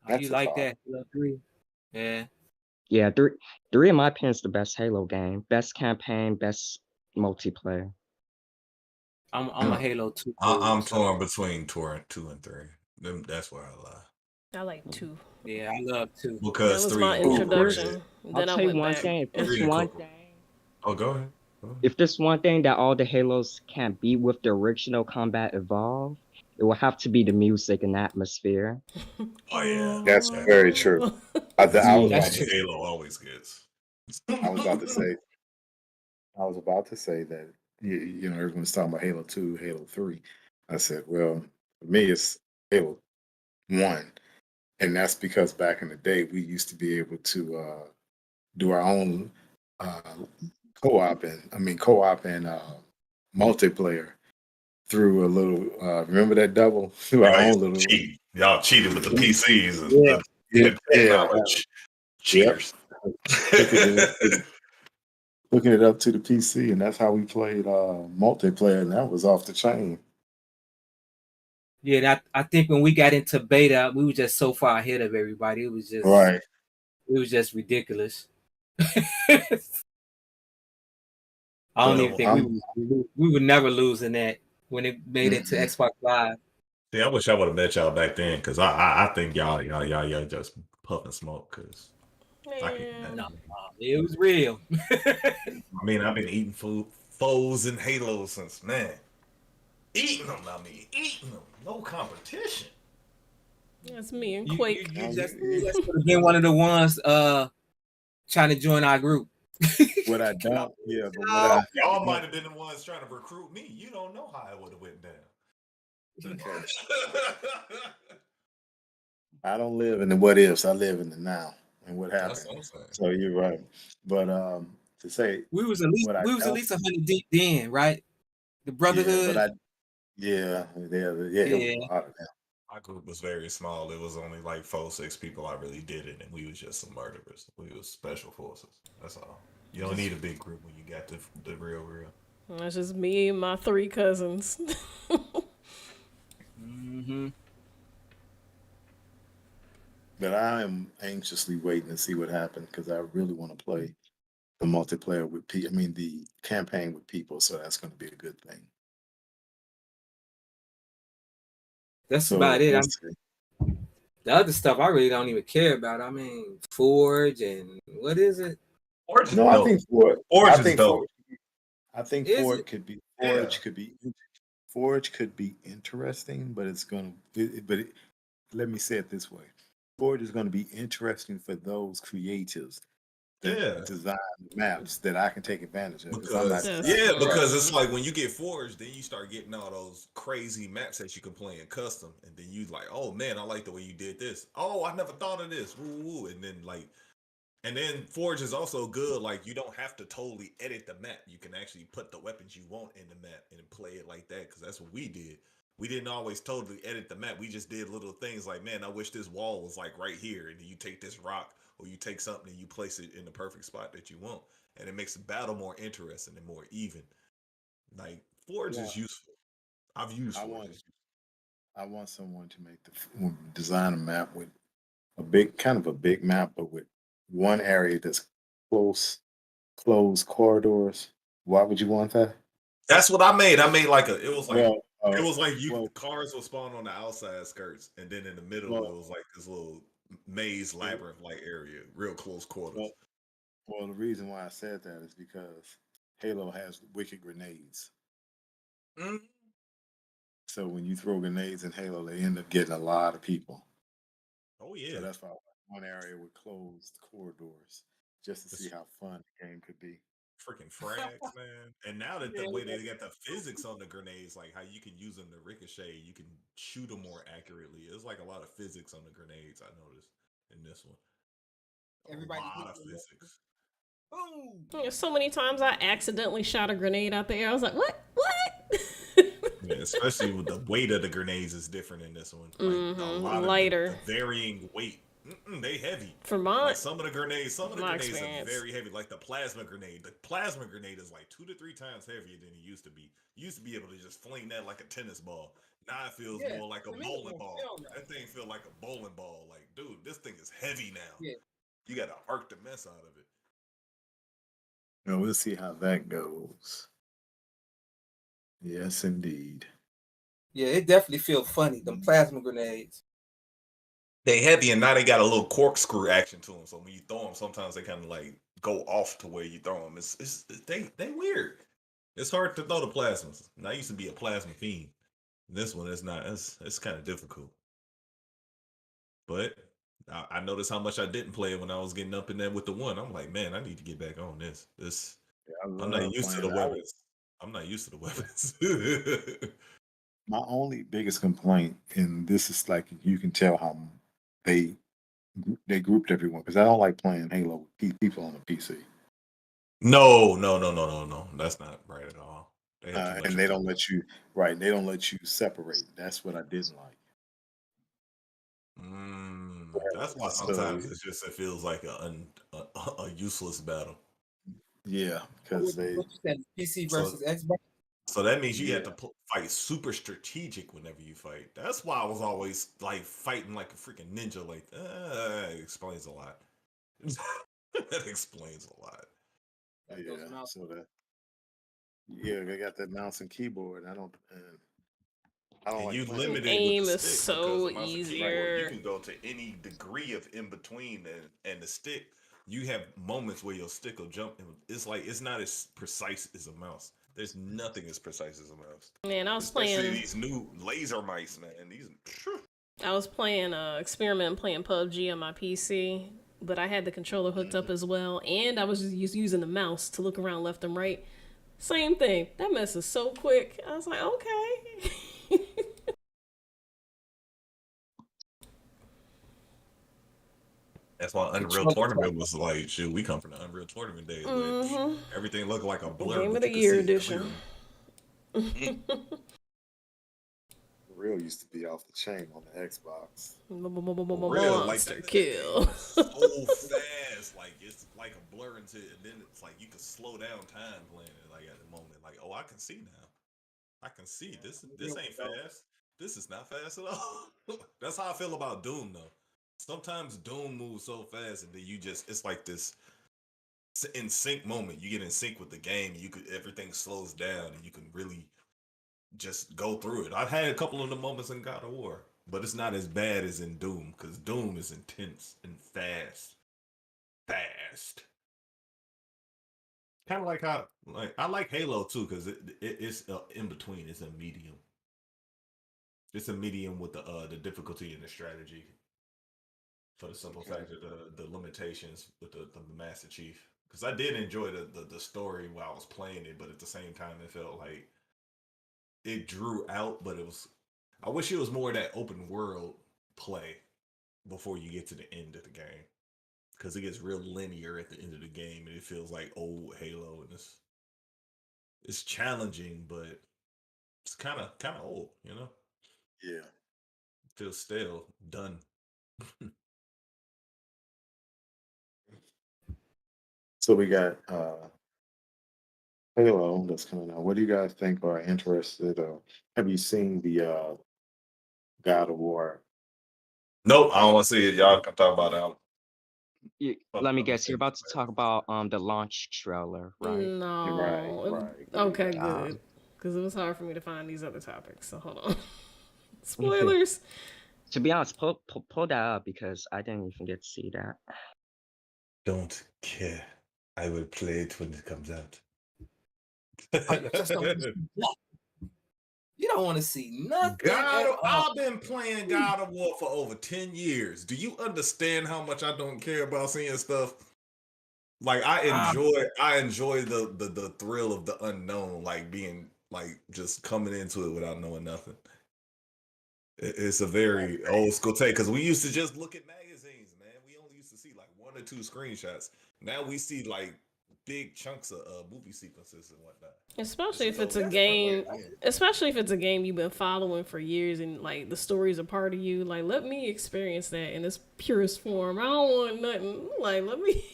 How you That's a like thought. that? Halo 3? Yeah. Yeah, 3 in my opinion is the best Halo game. Best campaign, best multiplayer. I'm a Halo 2. I'm so, torn between 2 and 3. That's where I lie. I like 2. yeah, I love 2. Because That was 3 my incorporated- introduction. I'll Then I tell you went one back. thing. If there's Three one incorporated. thing, Oh, go ahead. if there's one thing that all the Halos can't beat with the original Combat Evolved, it will have to be the music and atmosphere. Oh yeah, That's very true. I was Yeah. about That's to, what Halo always gets. I was about to say that you know everyone's talking about Halo 2, Halo 3. I said, well, for me it's Halo 1. And that's because back in the day we used to be able to do our own co-op and multiplayer through a little remember that double through our own little Y'all cheated with the PCs and Yeah. the technology. Cheaters. hooking it up to the PC, and that's how we played multiplayer, and that was off the chain. Yeah, I think when we got into beta, we were just so far ahead of everybody. It was just Right. It was just ridiculous. I don't even think we would never lose in that when it made it to Xbox Live. Yeah, I wish I would have met y'all back then because I think y'all just puffing smoke because I can Man. No, it was real. I mean, I've been eating foes and Halo since, man. Eating them, eating them. No competition. That's me and You Quake. just could have been one of the ones trying to join our group. What I don't, yeah, but what Oh, I Y'all might have been the ones trying to recruit me. You don't know how it would have went down. okay. I don't live in the what ifs. I live in the now and what That's happened. what I'm saying. So you're right. But to say we was at what I least don't, 100 deep then, right? The yeah, Brotherhood. but yeah, it was Yeah. a lot of them. My group was very small. It was only like 4, 6 people I really did it, and we was just some murderers. We was special forces. That's all. You don't need a big group when you got the real. That's just me and my 3 cousins. Mm-hmm. But I am anxiously waiting to see what happens because I really want to play the multiplayer with people. I mean, the campaign with people. So that's going to be a good thing. That's So about it. we'll see. The other stuff I really don't even care about. I mean, Forge and what is it? Forge is No, I dope. think Ford. Forge I is think dope. Ford. I think Is Ford it? could be Yeah. Forge could be interesting, but it's gonna. Let me say it this way: Forge is going to be interesting for those creatives that Yeah. design maps that I can take advantage of. Because I'm not. Because it's like when you get Forged, then you start getting all those crazy maps that you can play in custom, and then you like, oh man, I like the way you did this. Oh, I never thought of this. Woo, woo. And then Forge is also good. Like you don't have to totally edit the map. You can actually put the weapons you want in the map and play it like that. Because that's what we did. We didn't always totally edit the map. We just did little things like, man, I wish this wall was like right here. And then you take this rock or you take something and you place it in the perfect spot that you want. And it makes the battle more interesting and more even. Like Forge is useful. I've used Forge. I want someone to design a map with kind of a big map, but with one area that's closed corridors. Why would you want that? That's what I made. I made like it was like Well, cars will spawn on the outside skirts, and then in the middle well, it was like this little maze labyrinth like area, real close quarters. well, the reason why I said that is because Halo has wicked grenades. Mm. So when you throw grenades in Halo, they end up getting a lot of people. Oh yeah. So that's why I want one area with closed corridors, just to see how fun the game could be. Freaking frags, man. And now that the way they got the physics on the grenades, like how you can use them to ricochet, you can shoot them more accurately. It's like a lot of physics on the grenades, I noticed in this one. A lot of physics. Boom. So many times I accidentally shot a grenade out the air. I was like, what? Yeah, especially with the weight of the grenades is different in this one. Like a lot lighter. of the varying weight. They heavy. For mine, Like some of the grenades are experience. very heavy. Like the plasma grenade. The plasma grenade is like 2 to 3 times heavier than it used to be. You used to be able to just fling that like a tennis ball. Now it feels more like a bowling ball. That thing feels like a bowling ball. Like, dude, this thing is heavy now. Yeah. You got to arc the mess out of it. Well, we'll see how that goes. Yes, indeed. Yeah, it definitely feels funny. Them plasma grenades. They heavy, and now they got a little corkscrew action to them. So when you throw them, sometimes they kind of like go off to where you throw them. They weird. It's hard to throw the plasmas. And I used to be a plasma fiend. This one is not. It's kind of difficult. But I noticed how much I didn't play it when I was getting up in there with the one. I'm like, man, I need to get back on this. I'm not used to the weapons. I'm not used to the weapons. My only biggest complaint, and this is like you can tell how they grouped everyone because I don't like playing Halo with people on the PC. No. That's not right at all. They have too much. And they don't let you They don't let you separate. That's what I didn't like. That's why sometimes it feels like a useless battle. Yeah, because What you said, PC versus Xbox. So that means you have to fight super strategic whenever you fight. That's why I was always like fighting like a freaking ninja. Like it explains a lot. That explains a lot. They got that mouse and keyboard. I don't And like you playing. limited Aim with the is stick so because the mouse and keyboard, easier. you can go to any degree of in between and the stick. you have moments where your stick will jump, and it's like it's not as precise as a mouse. There's nothing as precise as a mouse. Man, I was Especially playing. these new laser mice, man. These. I was playing experiment playing PUBG on my PC, but I had the controller hooked up as well, and I was just using the mouse to look around left and right. Same thing. That mess is so quick. I was like, okay. That's why Unreal Tournament was like, shoot, we come from the Unreal Tournament days where everything looked like a blur, Game but of the you could Year see it edition. clearly. Real used to be off the chain on the Xbox. Real, like Monster that kill. game was so fast, like it's like a blur into it, and then it's like you could slow down time playing it. Like at the moment, like oh, I can see now. I can see this. This ain't fast. This is not fast at all. That's how I feel about Doom, though. Sometimes Doom moves so fast, and then you just—it's like this in sync moment. You get in sync with the game. You could everything slows down, and you can really just go through it. I've had a couple of the moments in God of War, but it's not as bad as in Doom because Doom is intense and fast, fast. Kind of like how like I like Halo too because it's in between. It's a medium. It's a medium with the difficulty and the strategy. For the simple fact of the limitations with the Master Chief. Because I did enjoy the story while I was playing it, but at the same time, it felt like it drew out. But it was, I wish it was more of that open world play before you get to the end of the game. Because it gets real linear at the end of the game, and it feels like old Halo, and it's challenging, but it's kind of old, you know. Yeah. It feels stale, done. So we got Halo that's coming out. What do you guys think are interested? Have you seen the God of War? Nope, I don't want to see it. Y'all can talk about it. Let me guess, you're about to talk about the launch trailer, right? Right, No. right. Okay, Um, good. Because it was hard for me to find these other topics. So hold on. Spoilers. to be honest, pull that up because I didn't even get to see that. Don't care. I will play it when it comes out. Oh, you just don't. You don't want to see nothing at all. I've been playing God of War for over 10 years. Do you understand how much I don't care about seeing stuff? Like I enjoy the thrill of the unknown, like being like just coming into it without knowing nothing. It's a very old school take because we used to just look at magazines, man. We only used to see like one or two screenshots. Now we see like big chunks of movie sequences and whatnot. Especially if it's a game. Especially if it's a game you've been following for years and like the story's a part of you. Like let me experience that in its purest form. I don't want nothing. Like let me.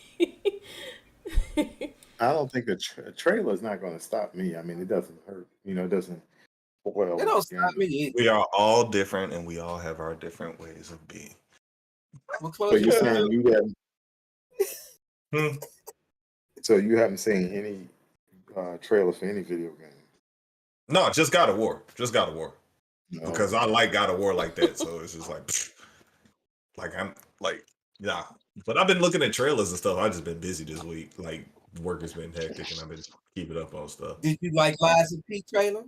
I don't think the trailer is not going to stop me. I mean, it doesn't hurt. It doesn't spoil It don't stop me either. We are all different, and we all have our different ways of being. So you're saying you haven't? So you haven't seen any trailers for any video game? No, just God of War. Just God of War. No. Because I like God of War like that, so it's just like I'm like yeah. But I've been looking at trailers and stuff. I've just been busy this week. Like work has been hectic, and I've been keeping up on stuff. Did you like Lies of P trailer?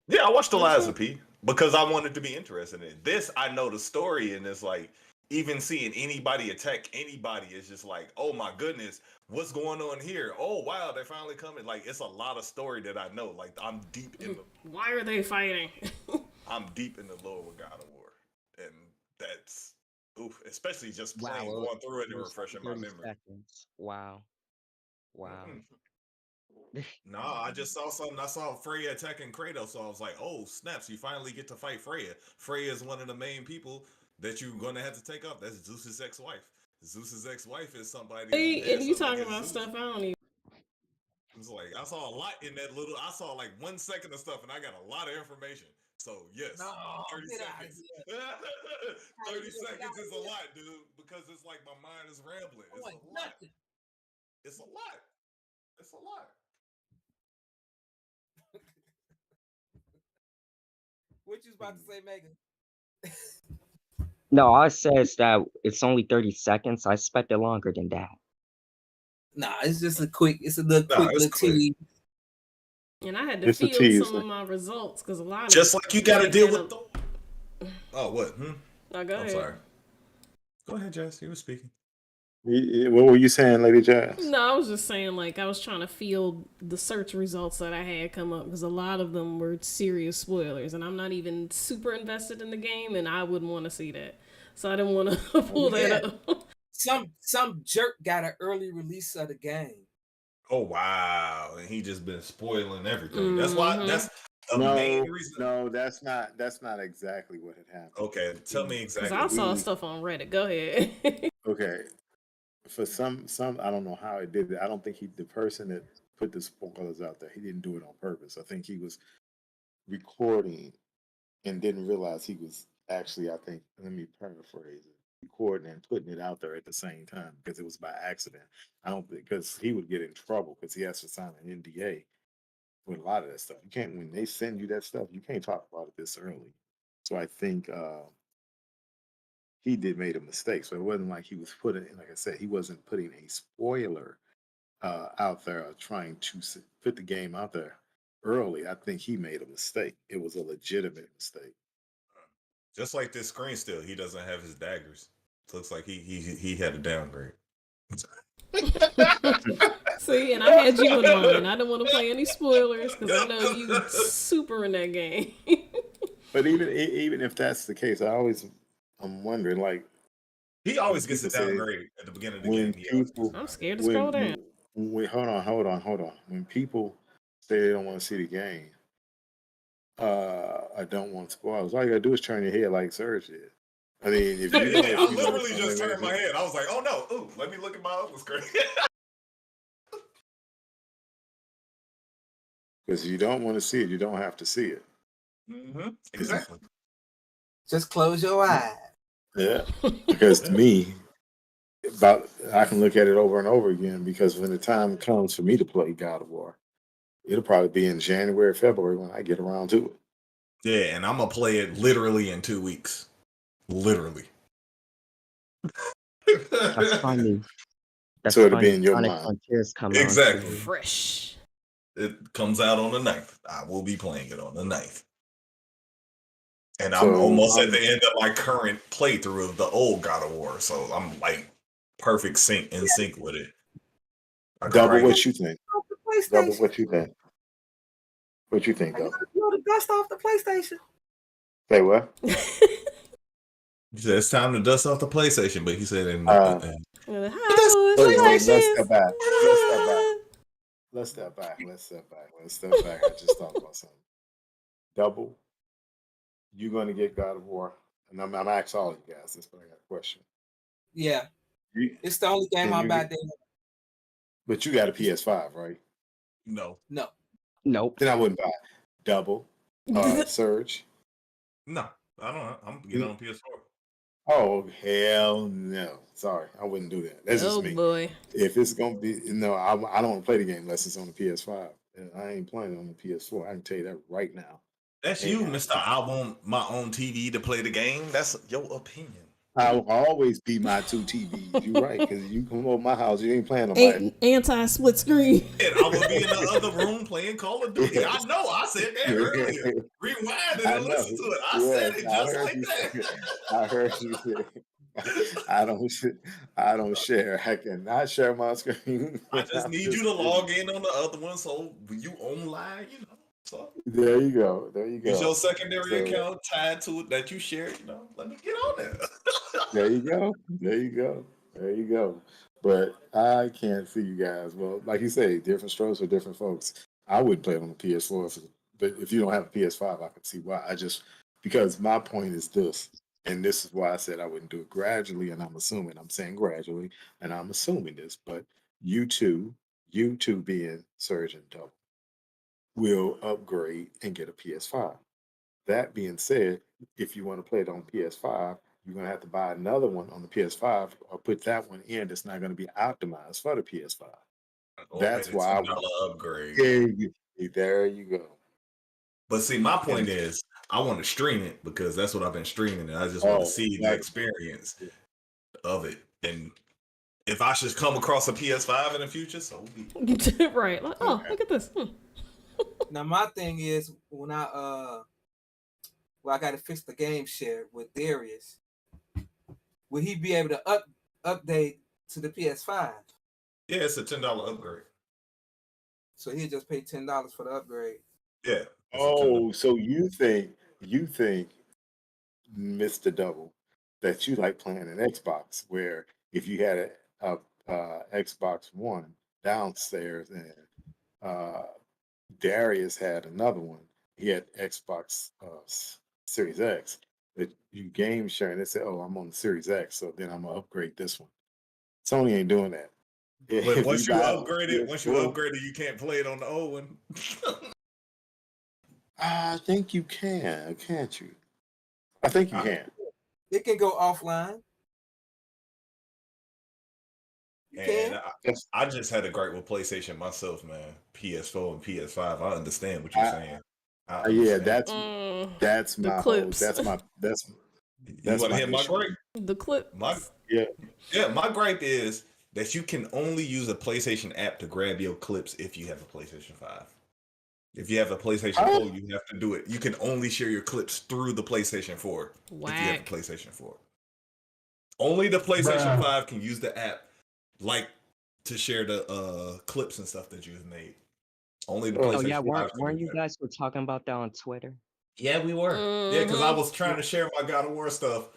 Yeah, I watched the Lies of P because I wanted to be interested in it. This I know the story, and it's like even seeing anybody attack anybody is just like, oh my goodness, what's going on here? Oh wow, they're finally coming. Like it's a lot of story that I know. Like I'm deep in the Why are they fighting? I'm deep in the lore with God of War, and that's oof. Especially just playing, Wow, going through it and was refreshing my 30 memory. seconds. Wow. Nah, I just saw something. I saw Freya attacking Kratos, so I was like, "Oh snaps! You finally get to fight Freya. Freya is one of the main people that you're going to have to take up. That's Zeus's ex-wife. Zeus's ex-wife is somebody who And has you something talking against about Zeus. stuff I don't even. It's like I saw a lot in that little. I saw like 1 second of stuff, and I got a lot of information. So yes, No, 30 get out of seconds. here. 30 seconds is a lot, dude, because it's like my mind is rambling. It's a lot. Nothing. It's a lot. It's a lot. What you was about to say, Megan? No, all I said is that it's only 30 seconds. I expected longer than that. Nah, it's just a quick. It's a little Nah, quick it's little quick. tease. And I had to It's a field some teaser. of my results because a lot of Just like you got to like deal had with a- the. Oh, what? Oh, go I'm ahead. sorry. Go ahead, Jess. You were speaking. What were you saying, Lady Jazz? No, I was just saying, like, I was trying to field the search results that I had come up because a lot of them were serious spoilers, and I'm not even super invested in the game, and I wouldn't want to see that. So I didn't want to pull that up. Some jerk got an early release of the game. Oh wow, and he just been spoiling everything. That's why. That's the main reason. No, that's not exactly what had happened. Okay, tell me Because exactly. I saw stuff on Reddit. Go ahead. Okay. For some I don't know how he did it. I don't think the person that put the spoilers out there, he didn't do it on purpose. I think he was recording and didn't realize he was actually, I think, let me paraphrase it, recording and putting it out there at the same time because it was by accident. I don't think, because he would get in trouble because he has to sign an NDA with a lot of that stuff. You can't, when they send you that stuff, you can't talk about it this early. So I think he made a mistake. So it wasn't like he was putting, like I said, he wasn't putting a spoiler out there or trying to put the game out there early. I think he made a mistake. It was a legitimate mistake. Just like this screen still, he doesn't have his daggers. Looks like he had a downgrade. See, and I had you in mind. I didn't want to play any spoilers because I know you super in that game. But even if that's the case, I'm wondering, like, He always gets a people say downgrade at the beginning of the when game. people I'm scared to scroll down. hold on. When people say they don't want to see the game, I don't want spoilers. All you gotta do is turn your head like Serge did. I mean, if you know, Yeah, I if you know literally just turned my head. I was like, "Oh no! Ooh, let me look at my other screen." because you don't want to see it, you don't have to see it. Exactly. Just close your eyes. Yeah, because to me, I can look at it over and over again because when the time comes for me to play God of War, it'll probably be in January, February when I get around to it. Yeah, and I'm gonna play it literally in 2 weeks. Literally. That's funny. That's So it'll funny. be in your Sonic mind. Frontiers come Exactly. out too. Fresh. It comes out on the 9th. I will be playing it on the 9th. And So I'm almost at the end of my current playthrough of the old God of War, so I'm like perfect sync with it. Double what you think. Off the Double PlayStation. what you think. What you think, I Double? gotta blow the dust off the PlayStation. Say what? He said it's time to dust off the PlayStation, but he said Let's step back. Let's step back. I just thought about something. Double, you're going to get God of War. And I'm asking all of you guys this, but I got a question. Yeah, You- it's the only game Can I'm you about get- to. But you got a PS5, right? no. Nope. Then I wouldn't buy it. Double, Surge. No, I don't. I'm getting on PS4. Oh, hell no. Sorry, I wouldn't do that. That's just Oh me. boy. If it's going to be, no, I don't want to play the game unless it's on the PS5. And I ain't playing it on the PS4. I can tell you that right now. That's Ain't you, happening. Mister. I want my own TV to play the game. That's your opinion. I'll always be my two TVs. You're right, because you come over my house, you ain't playing nobody. Anti-split screen. And I will be in the other room playing Call of Duty. I know. I said that earlier. Rewind it I and know. listen to it. I Yes, said it I just heard like you say that. it. I heard you say it. I don't share. I cannot share my screen. I just need you to log in on the other one, so when you online, you know. So There you go. use your secondary So, account tied to it that you share. You know, let me get on there. There you go. But I can't see you guys. Well, like you say, different strokes for different folks. I wouldn't play it on the PS4, but if you don't have a PS5, I could see why. Because my point is this, and this is why I said I wouldn't do it gradually, and I'm saying gradually, and I'm assuming this, but you two being Surgeon Double, will upgrade and get a PS5. That being said, if you want to play it on PS5, you're going to have to buy another one on the PS5 or put that one in that's not going to be optimized for the PS5. Or That's maybe why $10 upgrade. there you go. But see, my point is, I want to stream it because that's what I've been streaming, and I just want to see the experience of it. And if I should come across a PS5 in the future, so be it. Right. Like, oh, look at this. Now my thing is when I got to fix the game share with Darius. Will he be able to update to the PS5? Yeah, it's a $10 upgrade. So he'll just pay $10 for the upgrade. Yeah. Oh, so you think, Mr. Double, that you like playing an Xbox, where if you had a Xbox One downstairs and Darius had another one, he had Xbox Series X, that you game sharing, they say, oh, I'm on the Series X, so then I'm gonna upgrade this one. Sony ain't doing that. But once you upgrade it, you can't play it on the old one. I think you can, can't you? I think you can. It can go offline. And I just had a gripe with PlayStation myself, man. PS4 and PS5. I understand what you're saying. Yeah, that's my clips. That's you want to hear my gripe? The clip. Yeah, my gripe is that you can only use a PlayStation app to grab your clips if you have a PlayStation 5. If you have a PlayStation 4, you have to do it. You can only share your clips through the PlayStation 4 if you have a PlayStation 4. Only the PlayStation 5 can use the app, like, to share the clips and stuff that you've made. Only the PlayStation 5 weren't you guys were talking about that on Twitter? Yeah, we were. Yeah, because I was trying to share my God of War stuff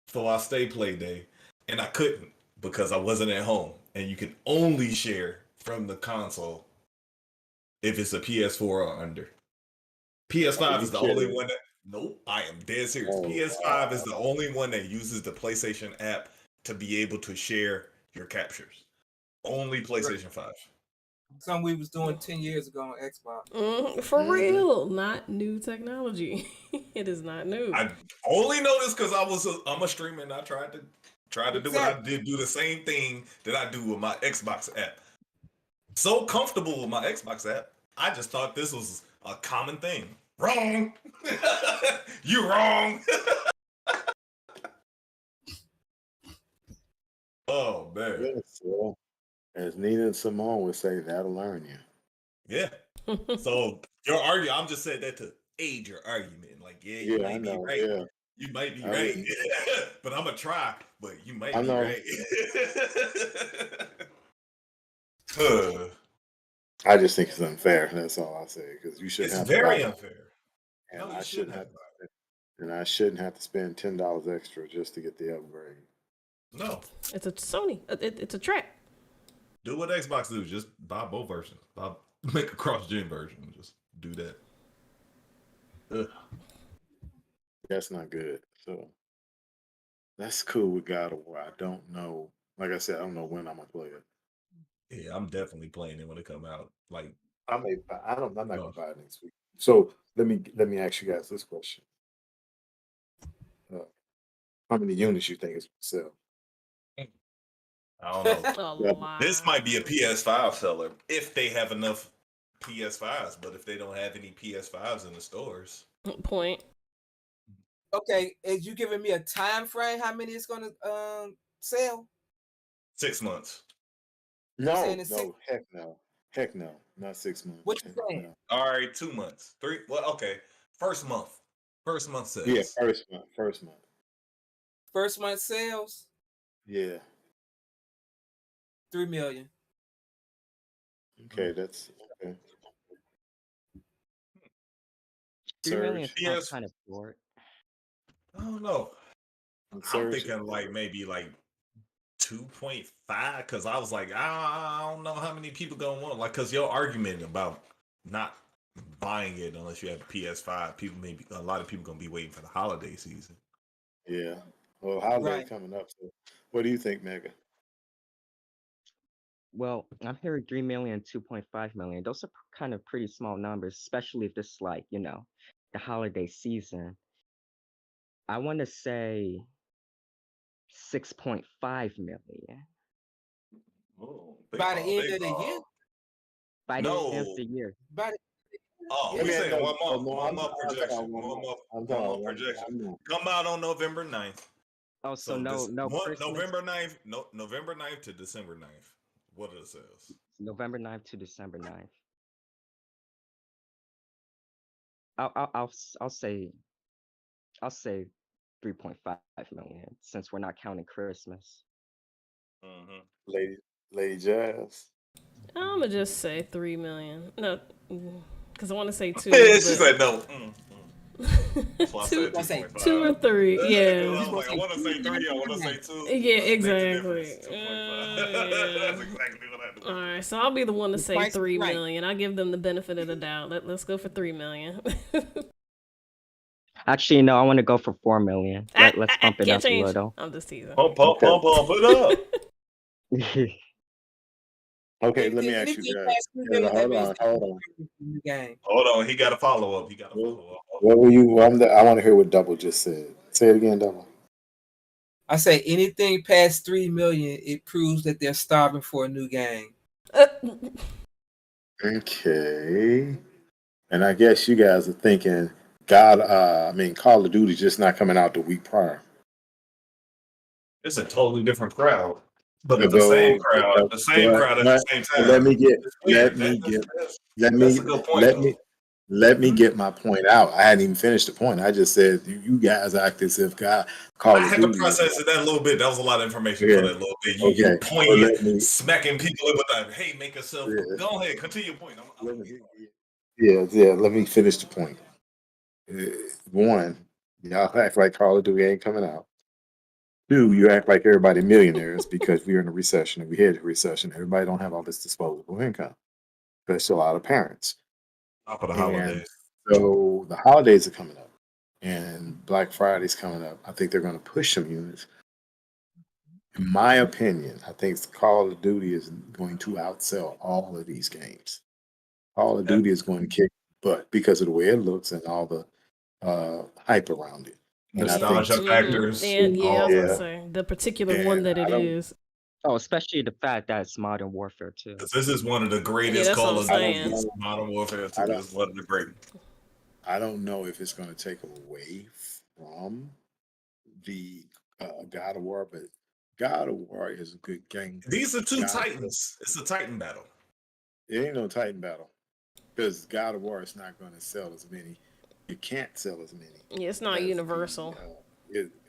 for our Stay Play Day, and I couldn't because I wasn't at home. And you can only share from the console if it's a PS4 or under. PS5 is the only one that... Nope, I am dead serious. PS5 is the only one that uses the PlayStation app to be able to share your captures. Only PlayStation 5. Something we was doing 10 years ago on Xbox. For real, not new technology. It is not new. I only know this because I'm a streamer and I tried to do what I did, do the same thing that I do with my Xbox app. So comfortable with my Xbox app, I just thought this was a common thing. Wrong. You wrong. Oh man. Yeah, so, as Nina and Simone would say, that'll learn you. Yeah. So your argument, I'm just saying that to aid your argument. Like, you might be right. Yeah. You might be right. But I'm gonna try, but you might be right. I just think it's unfair. That's all I say. Because you shouldn't have to. It's very unfair. And I shouldn't have to spend $10 extra just to get the upgrade. No. It's a Sony. It's a trap. Do what Xbox do. Just buy both versions. Make a cross-gen version. Just do that. Ugh. That's not good. So that's cool with God of War. I don't know. Like I said, I don't know when I'm gonna play it. Yeah, I'm definitely playing it when it come out. Like I'm not gonna buy it next week. So let me ask you guys this question. How many units you think it's gonna sell? I don't know. This might be a PS5 seller if they have enough PS5s, but if they don't have any PS5s in the stores. Point. Okay, is you giving me a time frame? How many it's gonna sell? 6 months. No, heck no, not 6 months. What you saying? No. All right, 2 months, 3. Well, okay, first month sales. Yeah, first month. First month sales. Yeah. 3 million. Okay, that's okay. 3 million sounds kind of short. I don't know. I'm thinking like maybe like 2.5 because I was like, I don't know how many people gonna want, like, because your argument about not buying it unless you have a PS5, a lot of people gonna be waiting for the holiday season. Yeah. Well, holiday coming up. So what do you think, Mega? Well, I'm hearing 3 million, 2.5 million. Those are kind of pretty small numbers, especially if it's like, the holiday season. I want to say 6.5 million. Oh, by the end of the year? By the end of the year. Oh, Let we me saying know. 1 month, No, 1 month I'm talking projection, about 1 month. I'm talking one about month 1 projection. month. Come out on November 9th. Oh, so So this no Christmas. November 9th, November 9th to December 9th. What are the sales? November 9th to December 9th. I'll say 3.5 million since we're not counting Christmas. Mm-hmm. Lady Jazz. I'm gonna just say 3 million. No, because I want to say 2, she but said no. That's why I two, said I say 2.5. 2 or 3. Because Yeah, I was like, I want to say 3, I want to say 2. yeah, Split the exactly. difference, 2.5. Yeah. That's exactly what I had to All do. right, so I'll be the one to The say price is 3 right. million. I give them the benefit of the doubt. Let's go for 3 million. Actually, no, I want to go for 4 million. Let's bump it Can't up a change. little. I'm just teasing. Pump Okay. it up. Okay, let me Anything, ask you anything guys. past 3 million, that means Hold it's on. a new game. Hold on, he got to follow up. What were you? I want to hear what Double just said. Say it again, Double. I say anything past 3 million, it proves that they're starving for a new game. Okay. And I guess you guys are thinking, Call of Duty's just not coming out the week prior. It's a totally different crowd, but it's the Though, same crowd, but, at the same time. let me get, It's weird. That's a good point, though. let me get my point out. I hadn't even finished the point. I just said you guys act as if Call I of had to Duty. process it that a little bit. That was a lot of information Yeah. for that little bit. You Okay. poignant, Let me. smacking people with that. Hey, make yourself. Yeah. Go ahead, continue your point. Let me, yeah. Let me finish the point. One, y'all act like Call of Duty ain't coming out. Two, you act like everybody millionaires because we're in a recession and we head to recession. Everybody don't have all this disposable income, especially a lot of parents. Top of the And holidays. so the holidays are coming up and Black Friday's coming up. I think they're going to push some units. In my opinion, I think Call of Duty is going to outsell all of these games. Call of Duty is going to kick butt because of the way it looks and all the hype around it. And I think Nostalgia factors. And I was Yeah. gonna say the particular one And that it I don't- is. Oh, especially the fact that it's Modern Warfare too. This is one of the greatest that's what Call I'm of saying. Duty. Modern Warfare 2 is one of the greatest. I don't know if it's going to take away from the God of War, but God of War is a good game. These are two God- titans. It's a titan battle. It ain't no Titan battle because God of War is not going to sell as many. It can't sell as many. Yeah, it's not as universal.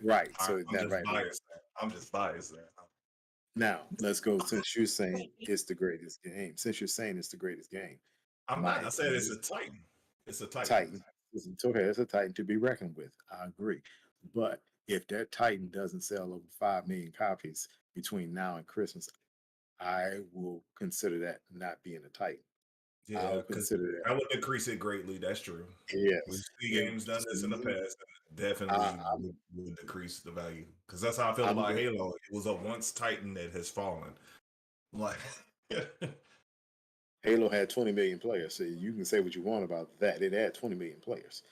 Right. So I'm that just right. biased. I'm just biased there. Now let's go. Since you're saying it's the greatest game, since you're saying it's the greatest game, I'm not. I said it's a titan. It's a titan. Titan. It's okay. It's a Titan to be reckoned with. I agree. But if that Titan doesn't sell over 5 million copies between now and Christmas, I will consider that not being a Titan. Yeah, I'll because consider that would decrease it greatly. That's true. Yes. We've seen games done this in the past. Definitely would decrease the value. Because that's how I feel about Halo. It was a once Titan that has fallen. Like Halo had 20 million players. So you can say what you want about that. It had 20 million players.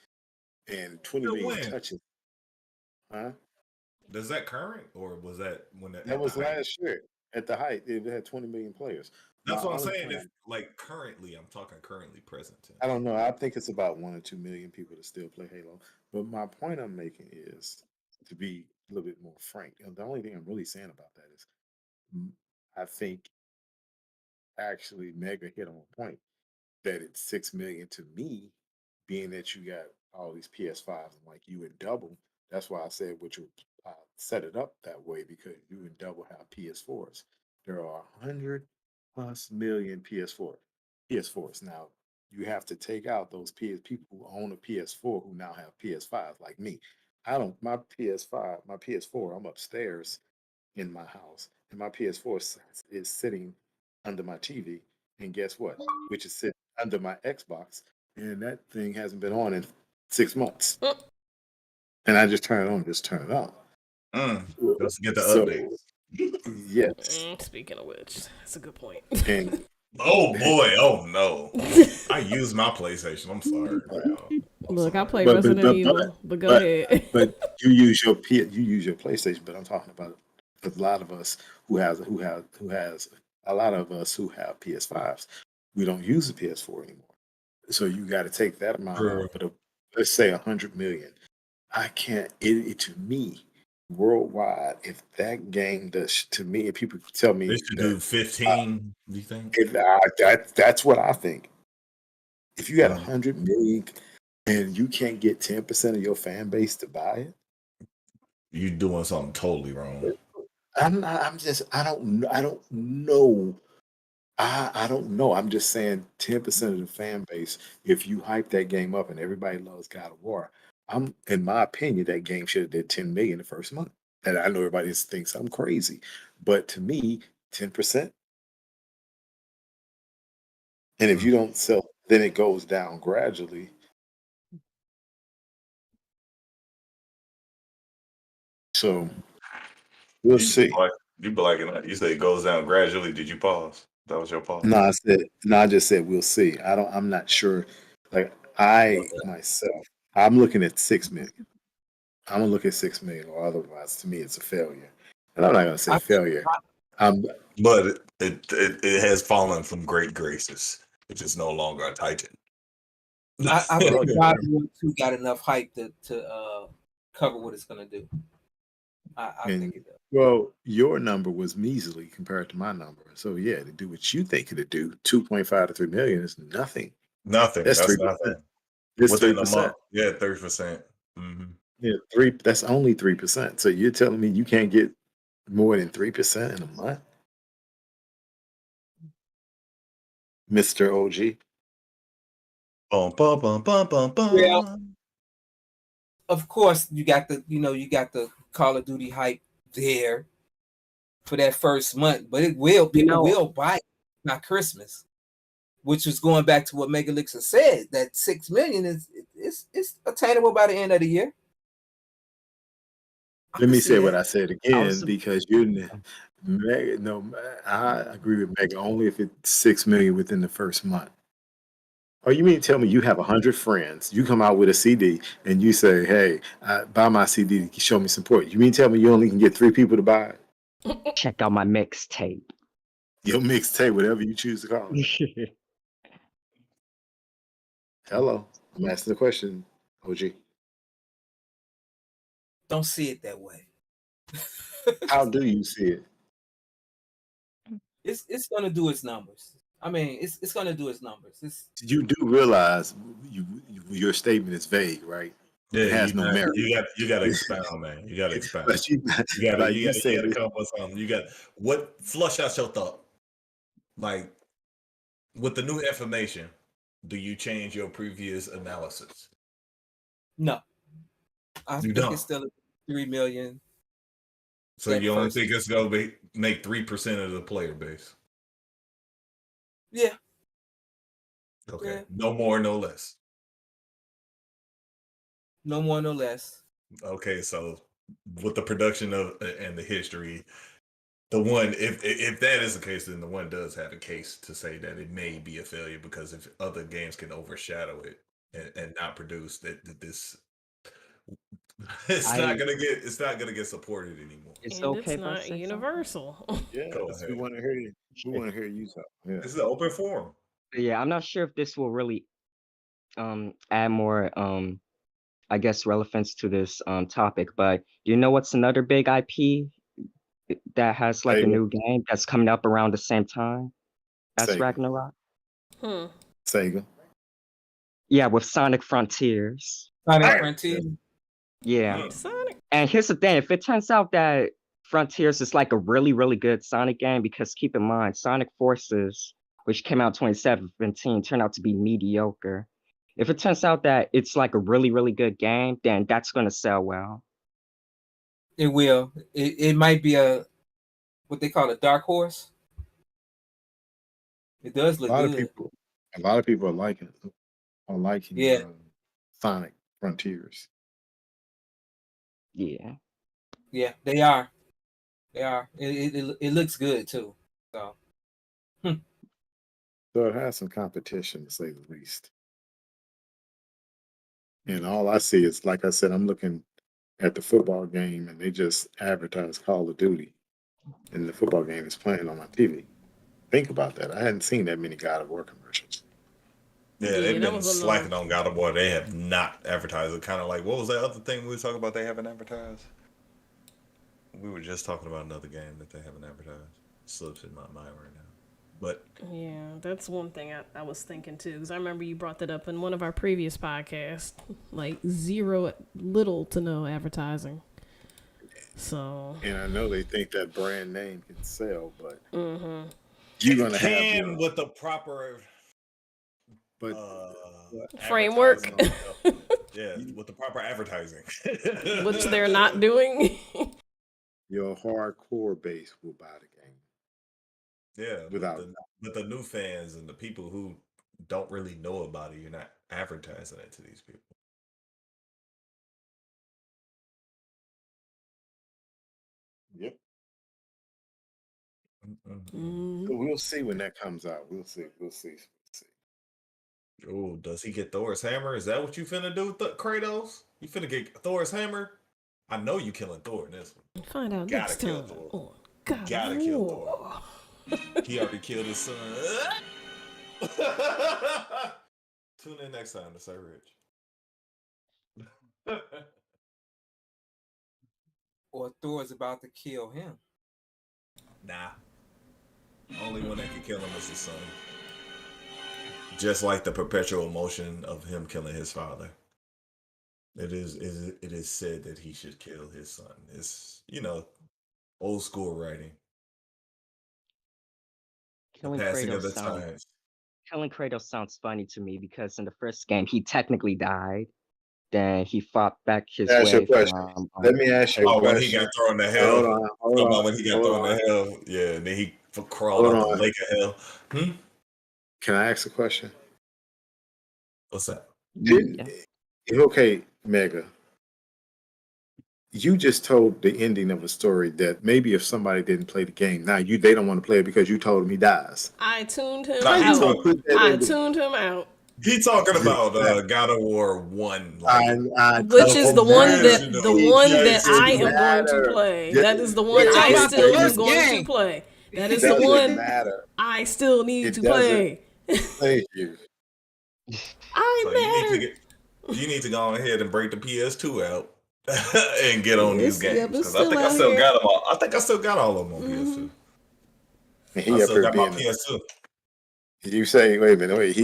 And 20 million touches. Huh? Is that current or was that when that was last year? At the height, it had 20 million players. That's what I'm saying. If like currently, I'm talking currently present tense. I don't know. I think it's about 1 or 2 million people that still play Halo. But my point I'm making is to be a little bit more frank. And the only thing I'm really saying about that is I think actually Mega hit on a point that it's 6 million to me, being that you got all these PS5s and like you and Double. That's why I said what you set it up that way because you and Double have PS4s. There are 100 plus million PS4s. Now you have to take out those people who own a PS4 who now have PS5s like me. I don't. My PS4. I'm upstairs in my house, and my PS4 is sitting under my TV. And guess what? Which is sitting under my Xbox, and that thing hasn't been on in 6 months. And I just turn it on, Let's get the update. Yes. Speaking of which, that's a good point. And oh boy, oh no. I use my PlayStation. I'm sorry. Look, I play Resident Evil, but go ahead. But you use your PlayStation, but I'm talking about a lot of us who have PS5s. We don't use the PS4 anymore. So you got to take that amount True. off. But let's say 100 million. I can't. It to me worldwide. If that game does to me, if people tell They me should that, do 15. Do you think? that's what I think. If you got Uh, 100 million and you can't get 10% of your fan base to buy it, you doing something totally wrong. I'm not. I'm just. I don't. I don't know. I don't know. I'm just saying 10% of the fan base, if you hype that game up and everybody loves God of War, in my opinion, that game should have did 10 million the first month. And I know everybody thinks I'm crazy. But to me, 10%. And if Mm. you don't sell, then it goes down gradually. So we'll You see. like you be liking that. You say it goes down gradually. Did you pause? That was your pause. No, I just said we'll see. I'm not sure. Like I Okay. myself, I'm looking at 6 million. I'm gonna look at 6 million, or otherwise, to me, it's a failure. And I'm not gonna say I think failure. I'm But it has fallen from great graces, which is no longer a Titan. I oh think yeah, God of War 2 got enough hype to cover what it's gonna do. I and think it does. well, your number was measly compared to my number. So yeah, to do what you think it'd do, 2.5 to 3 million is nothing. Nothing. That's That's 3%. nothing. It's three Within a month. percent. Yeah, 30%. Yeah, that's only 3%. So you're telling me you can't get more than 3% in a month, Mr. OG? Bum, bum, bum, bum, bum, Well, bum. of course you got the Call of Duty hype there for that first month, but people will buy it by Christmas, which is going back to what Megalixer said, that 6 million is attainable by the end of the year. I Let can me see say what that. I said I was again because you, Meg. No, I agree with Meg only if it's 6 million within the first month. Oh, you mean to tell me you have 100 friends? You come out with a CD and you say, "Hey, buy my CD to show me support." You mean to tell me you only can get 3 people to buy it? check out my mixtape. Your mixtape, whatever you choose to call it. Hello, I'm asking the question, OG. Don't see it that way. How do you see it? It's gonna do its numbers. I mean, it's gonna do its numbers. You do realize your statement is vague, right? Yeah, It has no merit. you gotta expound, man. You gotta expound. But you, You gotta like you you gotta you said, gotta come up with something. You got what flush out your thought. Like with the new information, do you change your previous analysis? no. I You think don't. it's still 3 million. So That you only first, think it's gonna make 3% of the player base. yeah, Okay. yeah, No more, no less. no more, no less. Okay, so with the production of and the history, the one if that is the case, then the one does have a case to say that it may be a failure because if other games can overshadow it and not produce that this I it's not gonna get supported anymore. It's And it's okay if I not say something. universal. Go yes, we ahead. want to hear you. We want to hear you talk. Yeah. This is an open forum. Yeah, I'm not sure if this will really add more I guess relevance to this topic, but you know what's another big IP that has like a Sega, new game that's coming up around the same time as Sega, Ragnarok? Hmm. Sega. Yeah, with Sonic Frontiers. Sonic Damn. Frontier. Yeah. Mm. Sonic. And here's the thing, if it turns out that Frontiers is like a really, really good Sonic game, because keep in mind, Sonic Forces, which came out 2017, turned out to be mediocre. If it turns out that it's like a really, really good game, then that's gonna sell well. It will. It might be a what they call a dark horse. It does A look lot of good. people, a lot of people are liking Yeah, Sonic Frontiers. Yeah. yeah, they are. They are. It looks good too. So So it has some competition to say the least. And all I see is, like I said, I'm looking at the football game and they just advertise Call of Duty and the football game is playing on my TV. Think about that. I hadn't seen that many God of War commercials. Yeah, Yeah, they've that been was annoying. slacking on God of War. They have not advertised it. Kind of like, what was that other thing we were talking about? They haven't advertised. We were just talking about another game that they haven't advertised. Slips in my mind right now. But Yeah, that's one thing I was thinking too, because I remember you brought that up in one of our previous podcasts. Like little to no advertising. So. And I know they think that brand name can sell, but Mm-hmm. you're it gonna have can your, with the proper but Framework. advertising stuff. Yeah, with the proper advertising. Which they're not doing. your hardcore base will buy the game Yeah, without. but the new fans and the people who don't really know about it, you're not advertising it to these people. Yep. Mm-hmm. So we'll see when that comes out. We'll see. We'll see. We'll see. Oh, does he get Thor's hammer? Is that what you finna do, Kratos? You finna get Thor's hammer? I know you killing Thor in this one. Find out Gotta next kill time. Thor. Oh, God. Gotta kill Thor. He already killed his son. Tune in next time to Sir Rich. Or Thor's about to kill him. Nah. Only one that can kill him is his son. Just like the perpetual motion of him killing his father. It is said that he should kill his son. It's, old school writing. Killing The passing of Kratos the times. sounds funny to me because in the first game he technically died. Then he fought back his Ask your way question. from. Let me ask you a Oh, when he question. got thrown to Hold hell. on. Hold Talking about on. when he got Hold thrown on. to hell. Yeah, and then he crawled Hold out the on. lake of hell. Can I ask a question? What's that? Okay, Mega. You just told the ending of a story that maybe if somebody didn't play the game, now they don't want to play it because you told him he dies. I tuned him Nah, How you gonna out. put that I in the tuned him out. He talking about God of War 1. Which is the one that original I am PS2. going to play. That is the one We're talking I about the still am first going to game. play. That is It the doesn't one matter. I still need It to doesn't. play. Thank you. So you need to go ahead and break the PS2 out and get on these games, because I think I still got them all. I think I still got all of them on PS2. And I he up still here got my being PS2. you say, wait a minute, wait,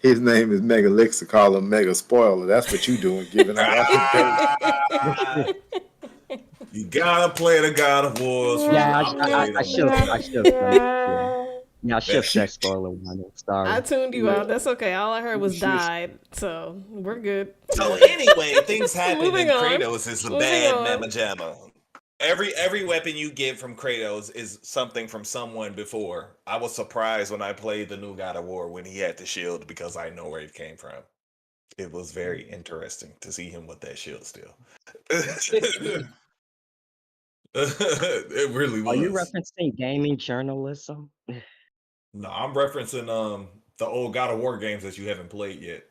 his name is Mega Licks, to call him Mega Spoiler. That's what you doing, giving out all the You gotta play the God of Wars. Yeah, I should have said spoiler warning. Sorry. I tuned you out. That's okay. All I heard was died, so we're good. So anyway, things happen Moving and on. Kratos is a Moving bad on. mamma jamma. Every weapon you get from Kratos is something from someone before. I was surprised when I played the new God of War when he had the shield, because I know where it came from. It was very interesting to see him with that shield still. It really was. Are you referencing gaming journalism? No, I'm referencing the old God of War games that you haven't played yet.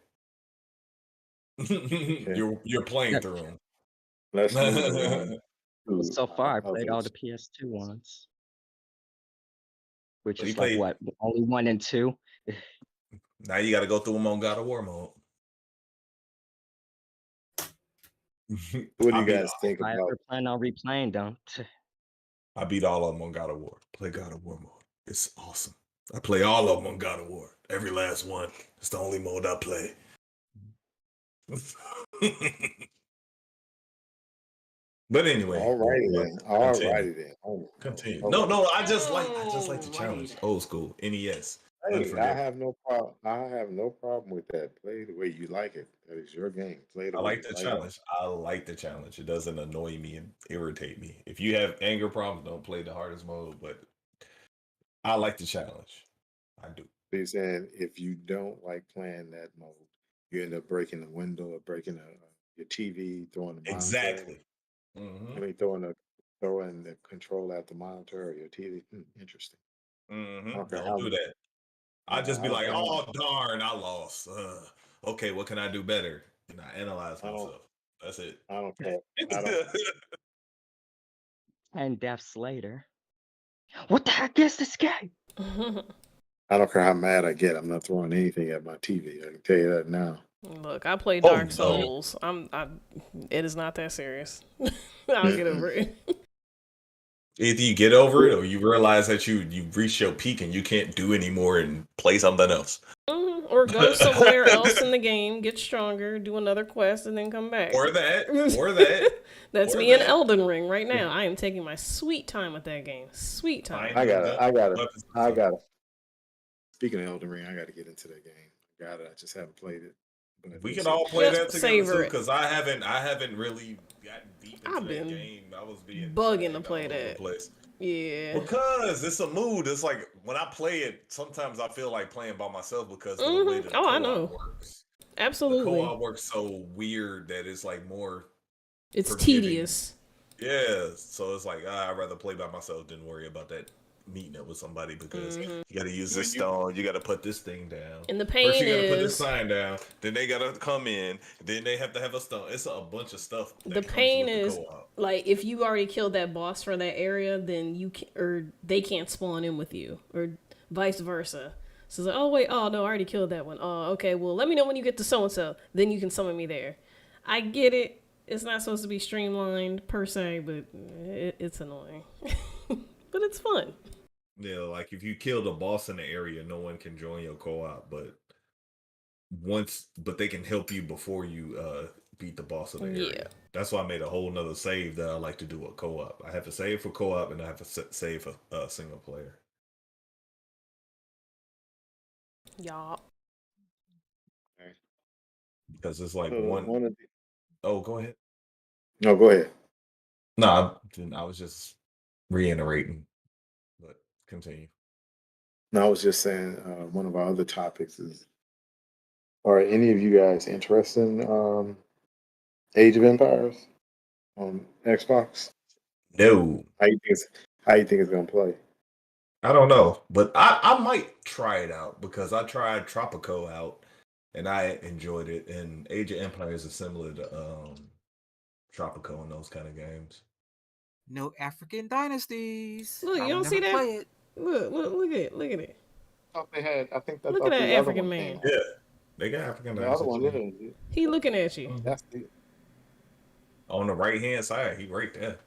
You're playing through them. Let's move on. So far, I played all the PS2 ones, which But he is like played- what, only 1 and 2. Now you got to go through them on God of War mode. What do you guys think I about? ever plan on replaying them. I beat all of them on God of War. Play God of War mode. It's awesome. I play all of them on God of War. Every last one. It's the only mode I play. But anyway. Alrighty then. Alrighty then. Continue. Hold No, on. I just like the challenge. Old school. NES. Hey, I have no problem. I have no problem with that. Play the way you like it. That is your game. Play the I way like you the like challenge. I like the challenge. It doesn't annoy me and irritate me. If you have anger problems, don't play the hardest mode. But I like the challenge. I do. They're saying if you don't like playing that mode, you end up breaking the window or breaking your TV, throwing the monitor. Exactly. I mean, throwing the control at the monitor or your TV. Interesting. Don't do that. I just be like, oh darn, I lost. Okay, what can I do better? And I analyze myself. That's it. I don't care. 10 deaths later. What the heck is this game? I don't care how mad I get. I'm not throwing anything at my TV. I can tell you that now. Look, I play Oh, Dark no. Souls. It is not that serious. I'll get over it. Either you get over it or you realize that you reached your peak and you can't do anymore and play something else. Or go somewhere else in the game, get stronger, do another quest, and then come back. Or that. That's or me in that. Elden Ring right now. I am taking my sweet time with that game. Sweet time. I gotta. Speaking of Elden Ring, I gotta get into that game. I just haven't played it. But We can all play that together savor too, it. because I haven't really gotten deep into I've that been game. I was being bugging to all play over the that. place. Yeah. Because it's a mood. It's like when I play it, sometimes I feel like playing by myself because of the way that the I co-op know. works. Absolutely. The co-op works so weird that it's like more It's forgiving. tedious. Yeah, so it's like I'd rather play by myself than worry about that meeting up with somebody because you got to use this stone, you got to put this thing down. And the pain First, you got to put this is sign down. Then they got to come in. Then they have to have a stone. It's a bunch of stuff. the pain is like if you already killed that boss for that area, then you can, or they can't spawn in with you, or vice versa. So it's like, oh wait, oh no, I already killed that one. Oh, okay, well let me know when you get to so and so, then you can summon me there. I get it. It's not supposed to be streamlined per se, but it's annoying. But it's fun. Yeah, like if you kill the boss in the area, no one can join your co-op, but they can help you before you beat the boss in the area. Yeah. That's why I made a whole nother save that I like to do a co-op. I have to save for co-op and I have to save for single player. Y'all. Because it's like Oh, go ahead. No, go ahead. No, I was just reiterating, but continue. No, I was just saying one of our other topics is: are any of you guys interested in Age of Empires on Xbox? No, How you think it's gonna play? I don't know, but I might try it out because I tried Tropico out and I enjoyed it. And Age of Empires is similar to Tropico and those kind of games. No African dynasties. Look, you don't see that? Play it. Look at it. I thought they had. I think that. Look at that African man. Yeah, they got African The other dynasties. one is. He looking at you. That's the. On the right hand side, he right there.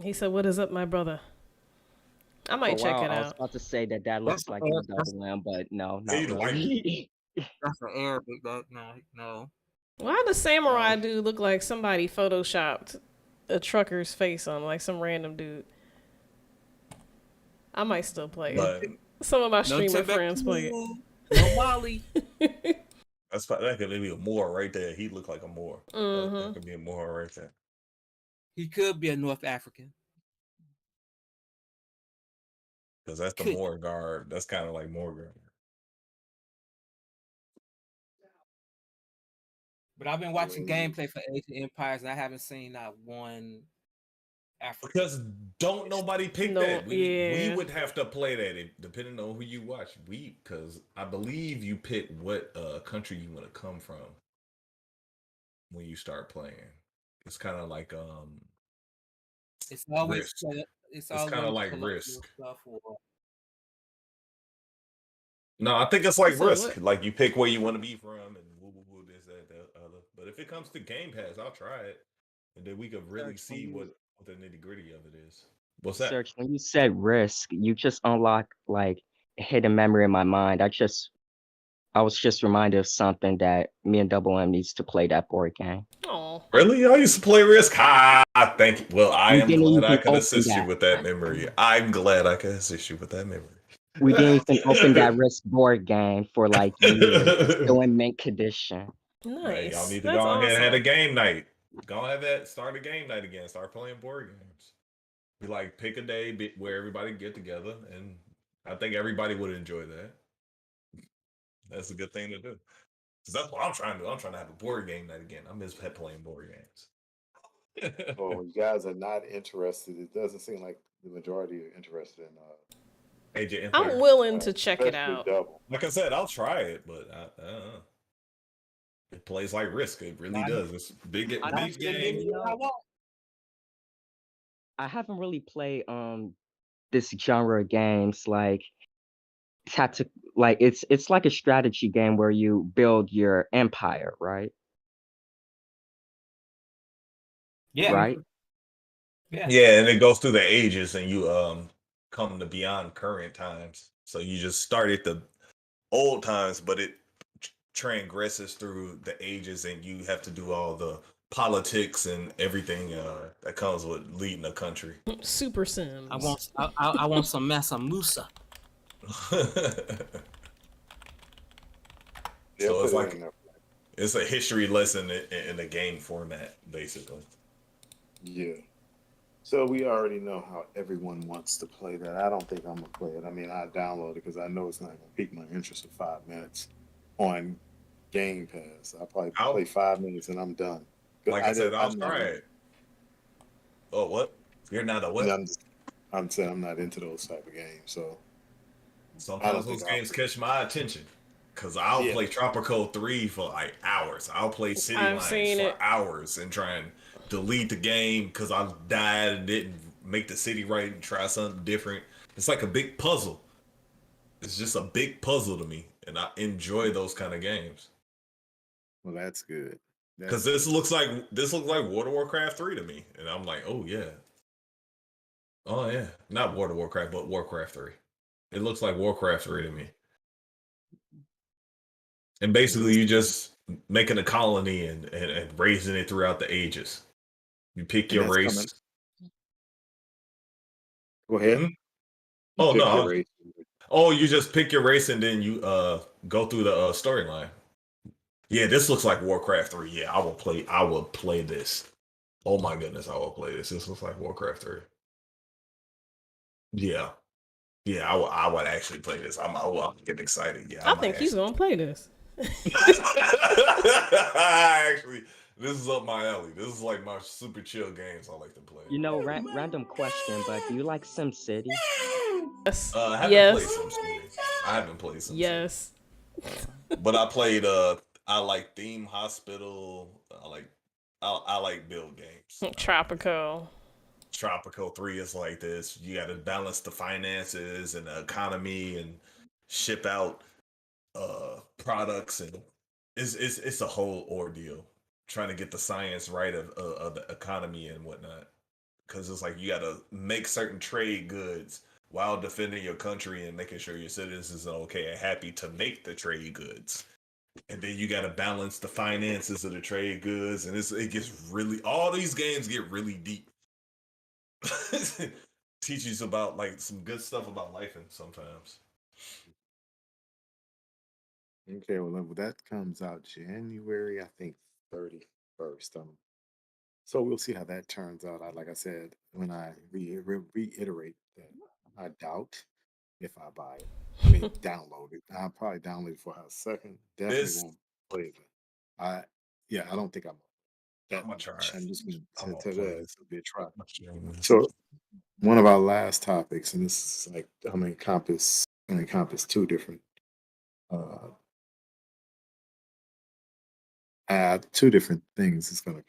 He said, "What is up, my brother?" I might check it I was out. about to say that looks like a double M, but no, not really. That's an Arabic. No. Why does Samurai dude look like somebody photoshopped a trucker's face on, like some random dude? I might still play it. Some of my streamer friends play it. No Molly. That could be a Moor right there. He looked like a Moor. That could be a Moor right there. He could be a North African. Because that's the Moor guard. That's kind of like Moor guard. But I've been watching gameplay for Age of Empires, and I haven't seen not one African. Because don't nobody pick that. We would have to play that depending on who you watch. Because I believe you pick what country you want to come from when you start playing. It's kind of like it's always Risk. It's kind of like Risk. No, I think it's like Risk. Like you pick where you want to be from and woo this, that, other. But if it comes to Game Pass, I'll try it. And then we could really see what the nitty-gritty of it is. What's that? Serge, when you said Risk, you just unlocked like a hidden memory in my mind. I was just reminded of something that me and Double M needs to play that board game. Oh, really? I used to play Risk. Thank you. Well, I am glad I can assist you with that memory. I'm glad I can assist you with that memory. We didn't even open that Risk board game for like years. Still in mint condition. Nice. Hey, y'all need to go ahead and have a game night. Go have that. Start a game night again. Start playing board games. We like pick a day where everybody get together, and I think everybody would enjoy that. That's a good thing to do. Because that's what I'm trying to do. I'm trying to have a board game night again. I miss playing board games. Well, you guys are not interested. It doesn't seem like the majority are interested in Age of Empires. I'm willing to check it out. Like I said, I'll try it, but it plays like Risk. It really does. It's big game. I haven't really played this genre of games. Like it's like a strategy game where you build your empire, right? Yeah, Right? yeah. Yeah, and it goes through the ages, and you come to beyond current times. So you just start at the old times, but it transgresses through the ages, and you have to do all the politics and everything that comes with leading a country. Super Sims. I want some Massa Musa. They'll So it's put it like in there. it's a history lesson in the game format, basically. Yeah. So we already know how everyone wants to play that. I don't think I'm gonna play it. I mean, I download it because I know it's not gonna pique my interest for 5 minutes on Game Pass. I probably play I'll 5 minutes and I'm done. like I said, I'll I'm not try in. it. Oh, what? You're not a what? I'm saying I'm not into those type of games. So I Sometimes don't think those I'll games play. catch my attention. Cause I'll Yeah. play Tropico 3 for like hours. I'll play City I've Lines seen for it. hours and try and delete the game because I died and didn't make the city right and try something different. It's like a big puzzle. It's just a big puzzle to me, and I enjoy those kind of games. Well, that's good. Because That's good. this looks like World of Warcraft 3 to me, and I'm like, oh yeah, not World of Warcraft, but Warcraft 3. It looks like Warcraft 3 to me. And basically, you just making a colony and raising it throughout the ages. You pick And your that's coming. race. Go ahead. Hmm? You Oh pick your no! race. Oh, you just pick your race and then you go through the storyline. Yeah, this looks like Warcraft 3. Yeah, I will play. I will play this. Oh my goodness, I will play this. This looks like Warcraft 3. Yeah, yeah, I would actually play this. I'm getting excited. Yeah, I I might think he's actually. gonna play this. Actually, this is up my alley. This is like my super chill games I like to play. Random question, but do you like SimCity? Yes. I haven't played Yes. SimCity. I haven't played SimCity. Yes. But I played I like Theme Hospital. I like build games. Tropico. Tropico 3 is like this. You got to balance the finances and the economy and ship out products, and it's a whole ordeal trying to get the science right of the economy and whatnot, because it's like you got to make certain trade goods while defending your country and making sure your citizens are okay and happy to make the trade goods, and then you got to balance the finances of the trade goods, and it gets really, all these games get really deep. Teaches about like some good stuff about life and sometimes. Okay, well that comes out January, I think 31st. So we'll see how that turns out. Like I said, when I reiterate that, I doubt if I buy it. I mean, download it. I'll probably download it for a second. Definitely This won't play it. I Yeah, I don't think I'm I'm that gonna try much. it. I'm just going I'm to gonna tell play that it. it's a bit try. I'm gonna stream this. So one of our last topics, and this is like I'm gonna encompass two different uh two different things it's gonna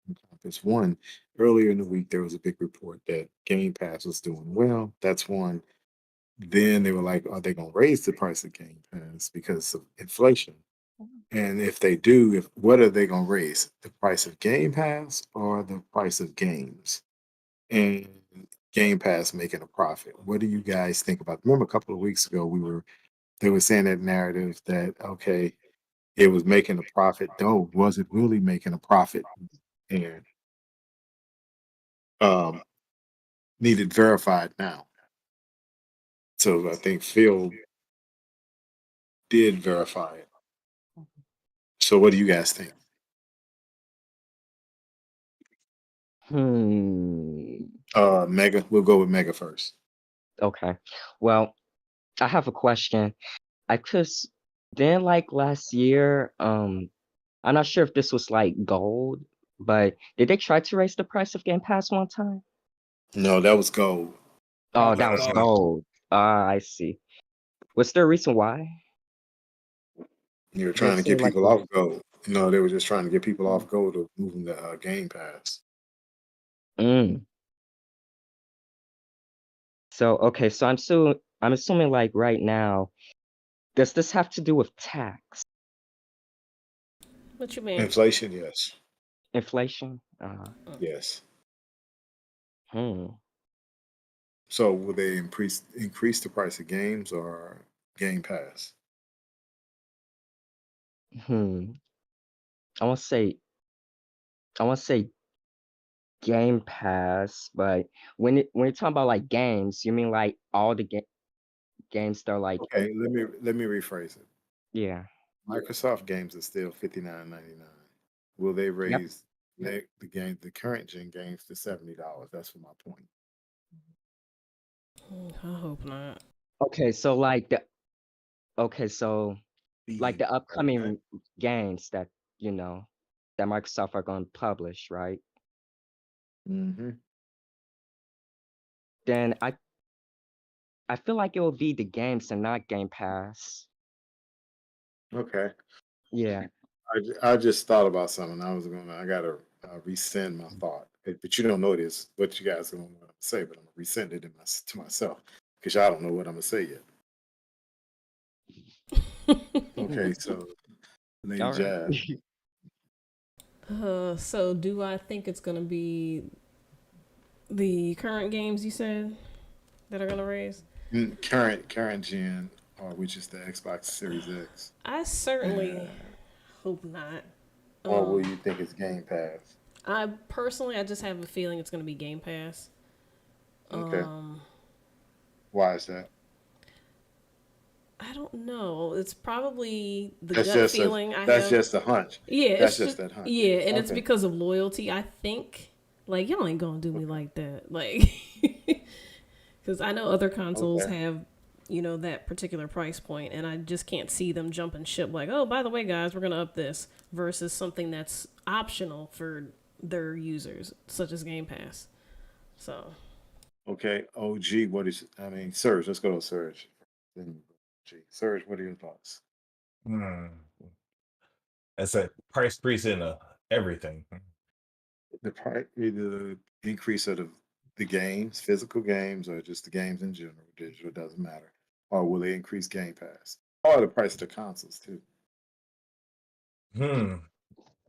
encompass. One, earlier in the week there was a big report that Game Pass was doing well. That's one. Then they were like, are they gonna raise the price of Game Pass because of inflation? And if they do, if what are they gonna raise? The price of Game Pass or the price of games? And Game Pass making a profit. What do you guys think about? Remember a couple of weeks ago they were saying that narrative that okay, it was making a profit. Though was it really making a profit? And um, needed verified now. So I think Phil did verify it. So what do you guys think? Mega. We'll go with Mega first. Okay. Well, I have a question. I just then like last year, I'm not sure if this was like gold, but did they try to raise the price of Game Pass one time? No, that was gold. Oh, that was gold. Ah, I see. Was there a reason why? You were Because it trying to get seemed like people off gold. No, they were just trying to get people off gold of moving the Game Pass. mm. So okay, so I'm assuming like right now, does this have to do with tax, What you mean? Inflation, yes. inflation? Yes. Hmm. So will they increase the price of games or Game Pass? Hmm. I want to say Game Pass, but when you're talking about like games, you mean like all the games that are like Okay, let me rephrase it. yeah. Microsoft games are still $59.99. Will they Yep. raise the current gen games to $70? That's my point. I hope not. Okay, so like the okay, so like Feeding the all of that. upcoming games that that Microsoft are going to publish, right? Mm-hmm. Then I feel like it will be the games and not Game Pass. Okay. Yeah. I just thought about something. I gotta resend my thought. But you don't know this, what you guys are gonna say, but I'm gonna resend it to myself because y'all don't know what I'm gonna say yet. Okay, so Lady All right. Jazz. So do I think it's gonna be the current games you said that are gonna raise? Current gen, which is the Xbox Series X, I certainly hope not. or will you think it's Game Pass? I personally, I just have a feeling it's gonna be Game Pass. Okay, why is that? I don't know. It's probably the That's gut just a feeling I that's have. just a hunch. Yeah, That's it's just just that hunch. yeah, and it's Okay, because of loyalty. I think like y'all ain't gonna do me okay, like that, like because I know other consoles okay. have that particular price point, and I just can't see them jumping ship like, oh, by the way, guys, we're gonna up this versus something that's optional for their users, such as Game Pass. So Okay, OG, Surge, let's go to Surge. Then OG. Surge, what are your thoughts? Hmm. That's a price increase in everything. The increase of the games, physical games, or just the games in general, digital, doesn't matter. Or will they increase Game Pass? Or the price of the consoles too. Hmm.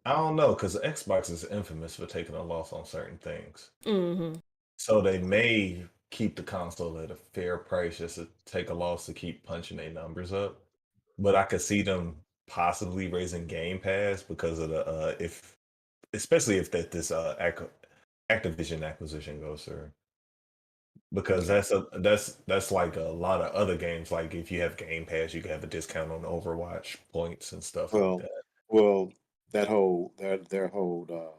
I don't know because Xbox is infamous for taking a loss on certain things. So they may keep the console at a fair price just to take a loss to keep punching their numbers up. But I could see them possibly raising Game Pass because of the if especially if this Activision acquisition goes through. Because Okay. that's like a lot of other games. Like if you have Game Pass, you can have a discount on Overwatch points and stuff like Well, that. well, their whole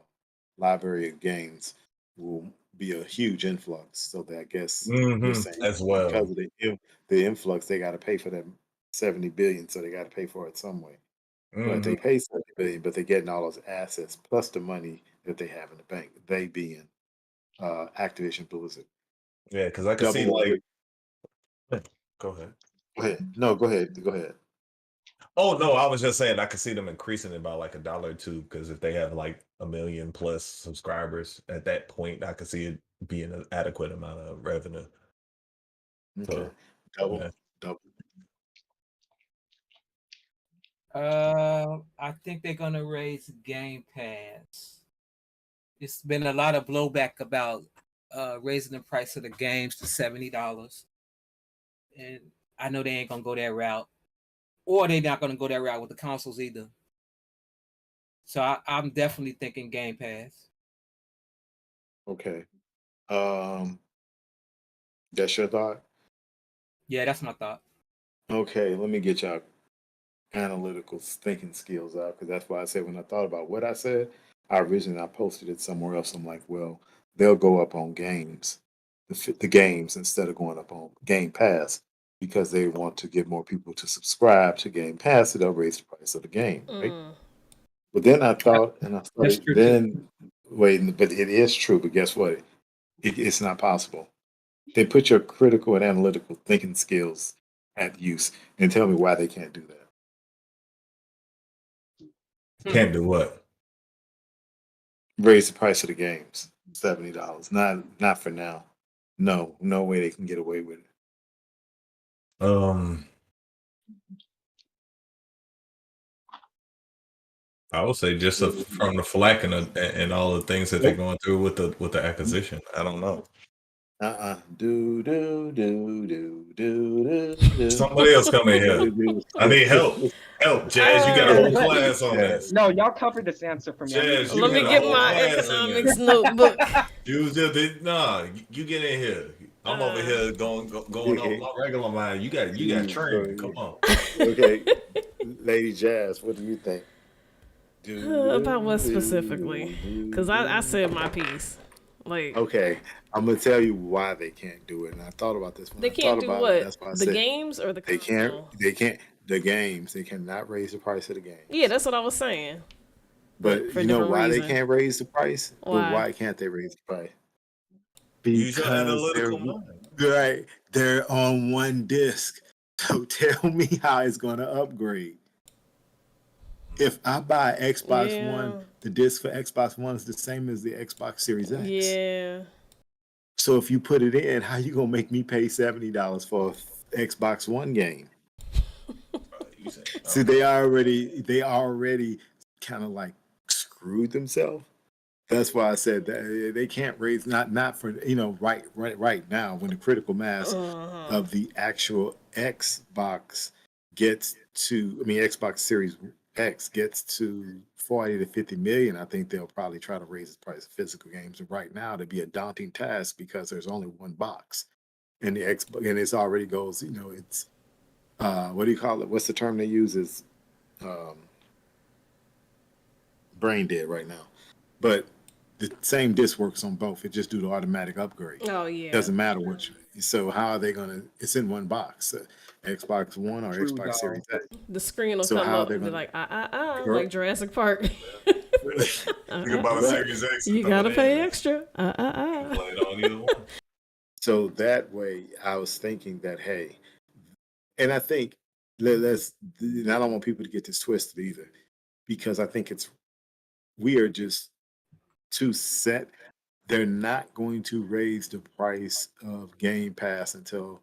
library of games will be a huge influx. So that I guess you're saying As well. because of the influx, they got to pay for that 70 billion. So they got to pay for it some way. But hmm they pay 70 billion, but they're getting all those assets plus the money that they have in the bank. They being Activision Blizzard. Yeah, because I could see Double or like go ahead. go ahead. No, go ahead. Go ahead. Oh no, I was just saying I could see them increasing it by like $1 or 2 because if they have like a million plus subscribers at that point, I could see it being an adequate amount of revenue. Okay. So Double, yeah. double. I think they're gonna raise Game Pass. It's been a lot of blowback about raising the price of the games to $70, and I know they ain't gonna go that route, or they're not gonna go that route with the consoles either. So I'm definitely thinking Game Pass. Okay. Um, that's your thought? Yeah, that's my thought. Okay, let me get y'all analytical thinking skills out because that's why I said when I thought about what I said, I posted it somewhere else. I'm like, well, they'll go up on games, the games instead of going up on Game Pass because they want to get more people to subscribe to Game Pass, so they'll raise the price of the game, right? But then I thought, and I That's started true too. then waiting, but it is true. But guess what? It's not possible. They put your critical and analytical thinking skills at use and tell me why they can't do that. Can't do what? Raise the price of the games, $70. Not for now. No way they can get away with it. I would say just from the flack and all the things that they're going through with the acquisition. I don't know. Do do do do do do. Somebody else come in here. I need help. Help, Jazz. You got a whole let- class on this. No, y'all covered this answer for me. I need Jazz, to you Let me got a get whole my class in economics there. notebook. Nah, you get in here. I'm over here going off my regular mind. You got training. Come on. Okay, Lady Jazz, what do you think? About what specifically? Because I said my piece. Like, Okay, I'm gonna tell you why they can't do it. And I thought about this when they I can't thought do about what? it. That's why I The said games or the they can't. console? They can't. The games. They cannot raise the price of the games. Yeah, that's what I was saying. But for a you know different why they reason. can't raise the price? But Why? why can't they raise the price? Use your Because analytical mind. right. They're on one disc. So tell me how it's going to upgrade. If I buy Xbox One, the disc for Xbox One is the same as the Xbox Series X. Yeah. So if you put it in, how you gonna make me pay $70 for an Xbox One game? See, they already kind of like screwed themselves. That's why I said that they can't raise not for right now when the critical mass of the actual Xbox gets to Xbox Series X gets to 40 to 50 million. I think they'll probably try to raise the price of physical games. And right now, it'd be a daunting task because there's only one box, and the Xbox and it's already goes. It's what do you call it? What's the term they use? Is brain dead right now, but the same disc works on both. It just do the automatic upgrade. Oh yeah. Doesn't matter which. So how are they gonna? It's in one box. Xbox One or Xbox Series X. The screen will So come how up they're and be gonna- like like Jurassic Park. Think about a Series X. You gotta pay extra. Play it on either one. So that way, I was thinking that hey, and I think let's. And I don't want people to get this twisted either, because I think we are just too set. They're not going to raise the price of Game Pass until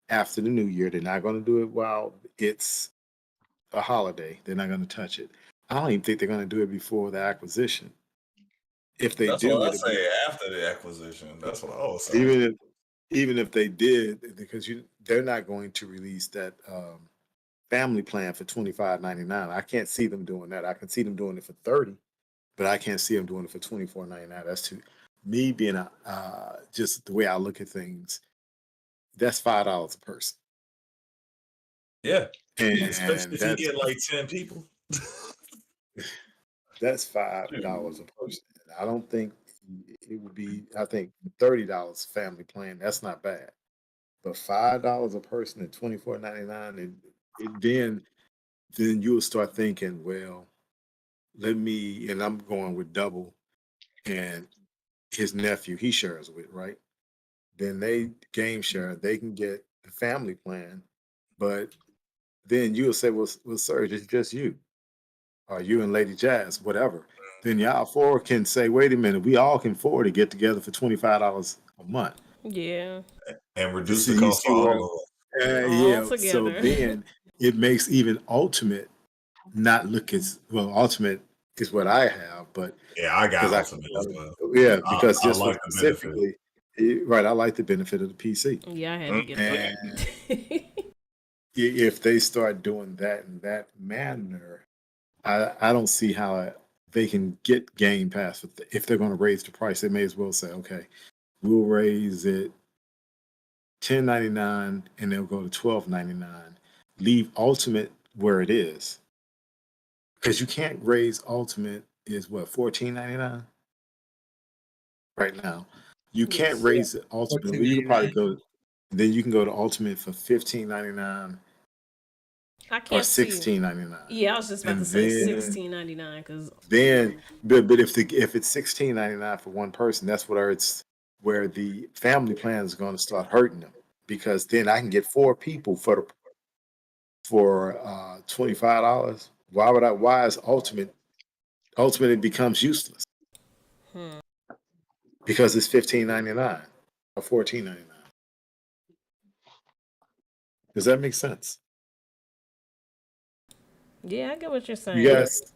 after the new year. They're not going to do it while it's a holiday. They're not going to touch it. I don't even think they're going to do it before the acquisition. If they That's do, what I it'll be say after the acquisition. That's what I was saying. even if they did, because they're not going to release that family plan for $25.99. I can't see them doing that. I can see them doing it for $30, but I can't see them doing it for $24.99. That's too. Me being just the way I look at things, that's $5 a person. Yeah. And Especially if you get like 10 people. that's $5 a person. I don't think it would be. I think $30 family plan. That's not bad, but $5 a person at $24.99, and then you'll start thinking, well, let me. And I'm going with double, and his nephew he shares with, right? Then they game share. They can get the family plan, but then you'll say, well, sir, it's just you, or you and Lady Jazz, whatever. Then y'all four can say, wait a minute, we all can afford to get together for $25 a month. Yeah. And reduce the You cost see for where- all of us. yeah. All So together. then it makes even Ultimate not look as well. Ultimate is what I have, but Yeah, I got because Ultimate as well. yeah, because I just like the benefit. specifically, right, I like the benefit of the PC. Yeah, I had to get And that. if they start doing that in that manner, I don't see how they can get Game Pass. If they're going to raise the price, they may as well say, okay, we'll raise it $10.99 and they'll go to $12.99. Leave Ultimate where it is, because you can't raise Ultimate is what $14.99 right now. You can't Yes. raise it Ultimate. Well, you can probably go. Then you can go to Ultimate for $15.99 I or can't see. $16.99. Yeah, I was just about to And say then- $16.99 because Then, but if it's $16.99 for one person, that's where the family plan is going to start hurting them, because then I can get four people for $25. Why is Ultimate it becomes useless because it's $15.99 or $14.99. Does that make sense? Yeah, I get what you're saying. You guys.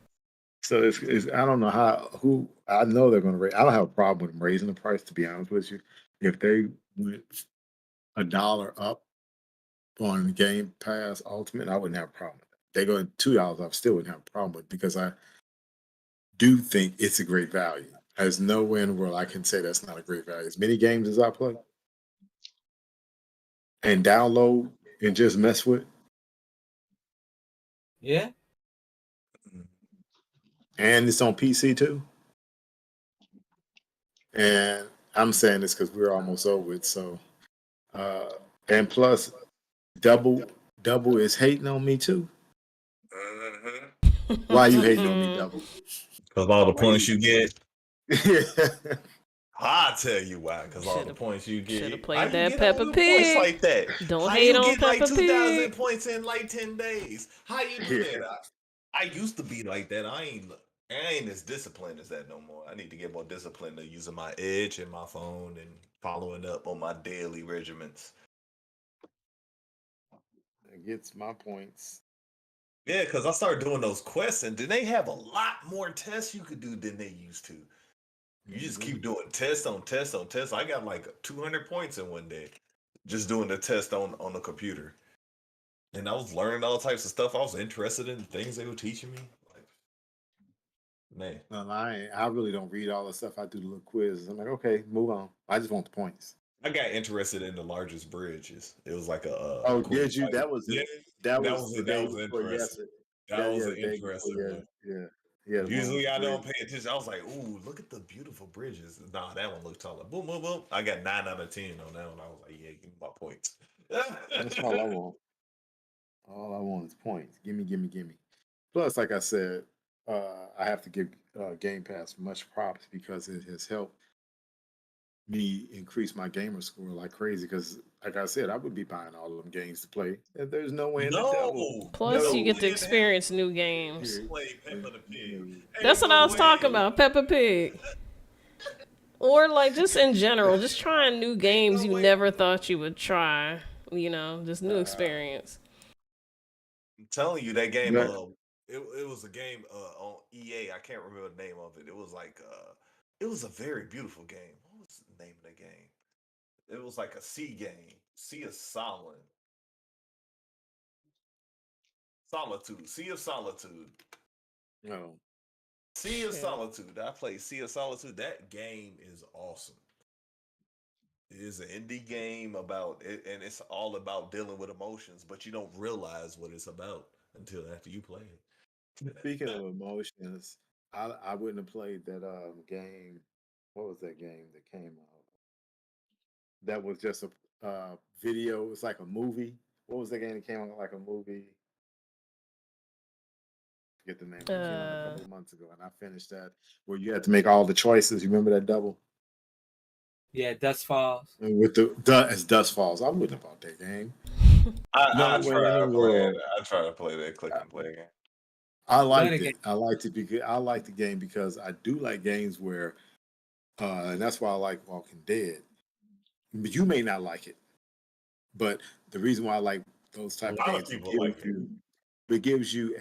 So it's I don't know who I know they're going to raise. I don't have a problem with them raising the price. To be honest with you, if they went $1 up on Game Pass Ultimate, I wouldn't have a problem with that. They go $2, I still wouldn't have a problem with it because I do think it's a great value. There's nowhere in the world I can say that's not a great value. As many games as I play and download and just mess with, Yeah. and it's on PC too. And I'm saying this because we're almost over it. So, and plus, double is hating on me too. Why you hating on me, Double? Because of all the points you get. Yeah. I'll tell you why. Because all the points you get. Should have How played you that get Peppa all the points Pig. like that? Don't How hate you on get like Peppa 2,000 Pig. points in like 10 days? How you do that? I used to be like that. I ain't as disciplined as that no more. I need to get more disciplined to using my edge and my phone and following up on my daily regiments. It gets my points. Yeah, because I started doing those quests, and then they have a lot more tests you could do than they used to. You just keep doing test on test on test. I got like 200 points in one day just doing the test on the computer. And I was learning all types of stuff. I was interested in things they were teaching me. Like, man. No, I really don't read all the stuff. I do the little quizzes. I'm like, okay, move on. I just want the points. I got interested in the largest bridges. It was like a Oh, quiz did you? fight. That was Yeah, it. That that was was the it. That day was before interesting. yesterday. That was Yeah, an the day before interesting one. Yeah. The one with Usually the I don't bridge. pay attention. I was like, ooh, look at the beautiful bridges. Nah, that one looks taller. Boom, boom, boom. I got 9 out of 10 on that one. I was like, yeah, give me my points. That's all I want. All I want is points. Gimme. Plus, like I said, I have to give Game Pass much props because it has helped me increase my gamer score like crazy. Because, like I said, I would be buying all of them games to play, and there's no way in the devil. Plus, you get to it experience new games. Play Peppa the Pig. That's what I was talking about, Peppa Pig. Or like just in general, just trying new games you never thought you would try. You know, just new experience. I'm telling you, that game, But it was a game on EA. I can't remember the name of it. It was like it was a very beautiful game. What was the name of the game? It was like a sea game. Sea of Solitude. Sea of Solitude. no, Sea of Solitude. I played Sea of Solitude. That game is awesome. It is an indie game about it, and it's all about dealing with emotions, but you don't realize what it's about until after you play it. speaking of emotions, I wouldn't have played that game. What was that game that came out? That was just a video. It's like a movie. What was that game that came out like a movie? Forget the name. It came out a couple of months ago, and I finished that where you had to make all the choices. You remember that Double? Yeah, Dust Falls. And with as Dust Falls, I wouldn't have bought that game. I No way in the world. try to play that click and play game. I Love liked the it. game. I liked it because I liked the game because I do like games where, and that's why I like Walking Dead. But you may not like it, but the reason why I like those A type of lot of games, people like it. it gives you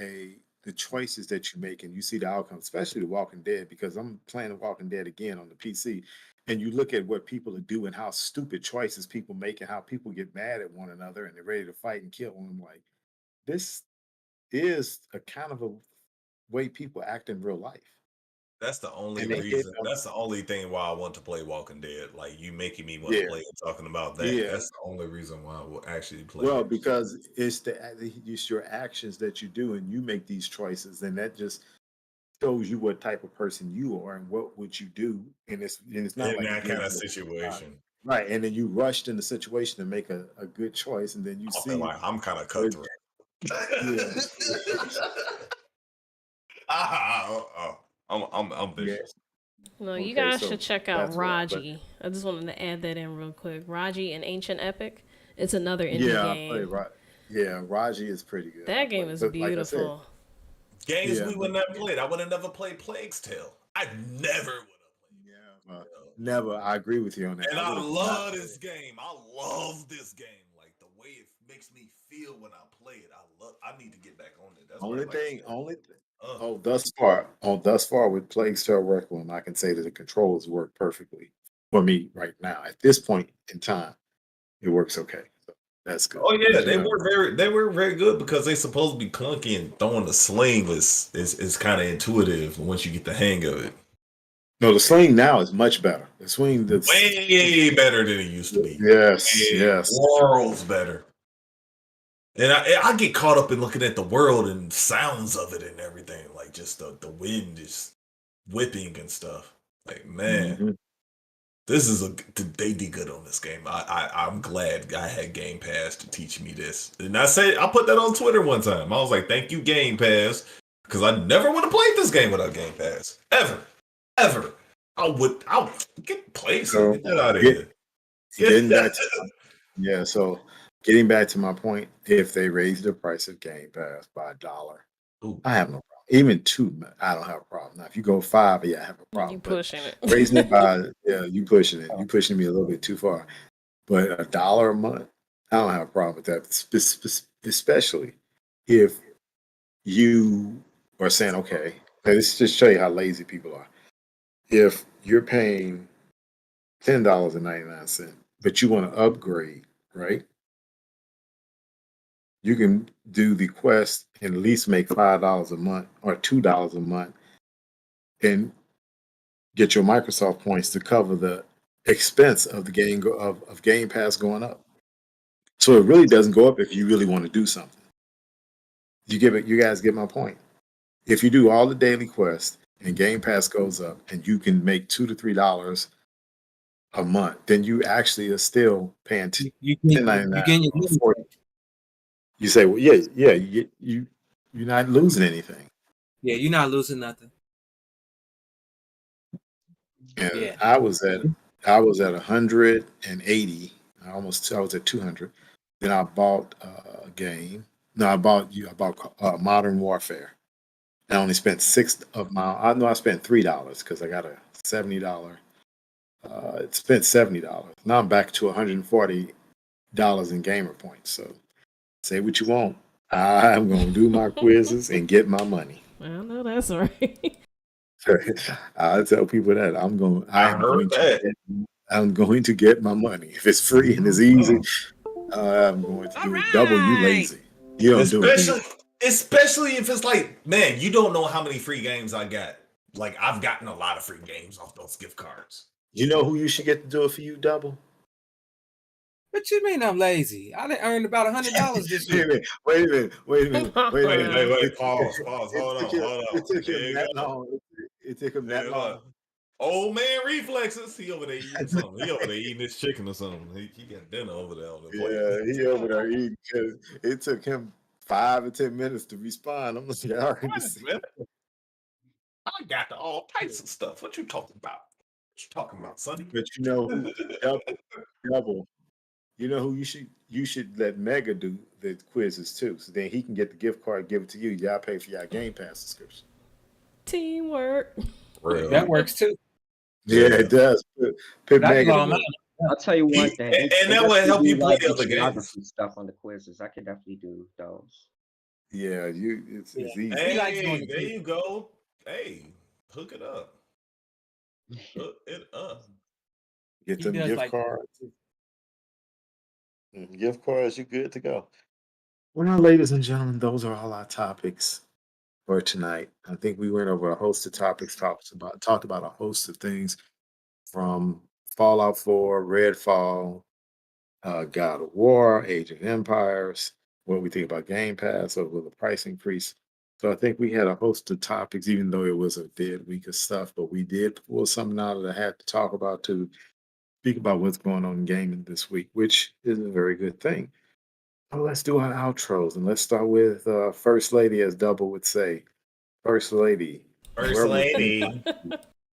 the choices that you make and you see the outcome, especially the Walking Dead, because I'm playing the Walking Dead again on the PC, and you look at what people are doing, how stupid choices people make, and how people get mad at one another and they're ready to fight and kill. And I'm like, this is a kind of a way people act in real life. That's the only And they hit reason. That's the only thing why I want to play Walking Dead. Like you making me want yeah, to play it, talking about that. yeah. That's the only reason why I will actually play Well, it. because it's your actions that you do, and you make these choices, and that just shows you what type of person you are and what would you do. And it's not In like the that kind game of situation, right. And then you rushed in the situation to make a good choice, and then you I feel see like I'm kind of what cutthroat. yeah, I'm yeah. vicious. No, you Okay, guys so should check out that's why. But Raji. I just wanted to add that in real quick. Raji and Ancient Epic. It's another indie yeah, I game. played right. Yeah, Raji is pretty good. That game is but like I said, beautiful. Games yeah, we would not played. I would have never played Plague's Tale. I never would have played. yeah, never. I agree with you on that. And I I would have not love played. this game. I love this game. Like the way it makes me feel. feel when I play it. I need to get back on it. That's Only probably thing, only uh, thus far with Plague Tale Requiem, I can say that the controls work perfectly for me right now. At this point in time, it works okay. So that's good. oh yeah, You know, they were very good because they supposed to be clunky and throwing the sling is kind of intuitive once you get the hang of it. no, the sling now is much better. The swing that's Way better than it used to be. yes, Way yes. worlds better. And I get caught up in looking at the world and sounds of it and everything, like just the wind is whipping and stuff. Like man, Mhm. this is they did good on this game. I'm glad I had Game Pass to teach me this. And I put that on Twitter one time. I was like, thank you Game Pass, because I never would have played this game without Game Pass ever. I would get play some. So Get that out of get, here. getting back to yeah, so getting back to my point, if they raise the price of Game Pass by $1, Ooh. I have no problem. Even two, I don't have a problem. Now, if you go five, yeah, I have a problem. You But pushing it. raising it by you pushing it. You pushing me a little bit too far. But $1 a month, I don't have a problem with that. Especially if you are saying, okay, let's just show you how lazy people are. If you're paying $10.99, but you want to upgrade, right? You can do the quest and at least make $5 a month or $2 a month and get your Microsoft points to cover the expense of the of Game Pass going up. So it really doesn't go up if you really want to do something. You guys get my point. If you do all the daily quests and Game Pass goes up and you can make $2 to $3 a month, then you actually are still paying You $10.99 getting your or money $40. You say, well, yeah, you're not losing anything. Yeah, you're not losing nothing. And Yeah. I was at 180. I was at 200. Then I bought a game. No, I bought Modern Warfare. I only spent I know I spent $3 because I got a $70. It spent $70. Now I'm back to $140 in gamer points. So say what you want. I'm gonna do my quizzes and get my money. I know that's right. I tell people that I heard that. I'm going to get my money. If it's free and it's easy, I'm going to do it. Double, you lazy. You don't do it. Do you? Especially if it's like, man, you don't know how many free games I got. Like I've gotten a lot of free games off those gift cards. You know who you should get to do it for you, Double? What you mean I'm lazy? I done earned about $100 this year. Wait a minute. Wait. Pause. Hold on. It took There him you that go. long. It took him that Yeah, long. Old man reflexes. He over there eating something. He over there eating his chicken or something. He got dinner over there on the plate. Yeah, he over there eating because it took him 5 or 10 minutes to respond. I'm like, I already see. I got all types of stuff. What you talking about? What you talking about, Sonny? But you know who? Double. You know who you should let Mega do the quizzes too, so then he can get the gift card, give it to you. Y'all pay for your Game Pass subscription. Teamwork. Real. That works too. Yeah, it does. Put That's Mega. all to mine. work. I'll tell you one thing. And They that would definitely help do you play the other games. geography stuff on the quizzes. I could definitely do those. Yeah, it's easy. He likes doing Hey, it there too. you go. Hey, hook it up. Hook it up. Get He them does gift like cards. Gift cards, you good to go. Well, now, ladies and gentlemen, those are all our topics for tonight. I think we went over a host of topics, talked about a host of things from Fallout 4, Redfall, God of War, Age of Empires, what we think about Game Pass, or will the price increase? So I think we had a host of topics, even though it was a dead week of stuff, but we did pull something out that I had to talk about to speak about what's going on in gaming this week, which is a very good thing. Well, let's do our outros and let's start with First Lady, as Double would say. First Lady. First lady.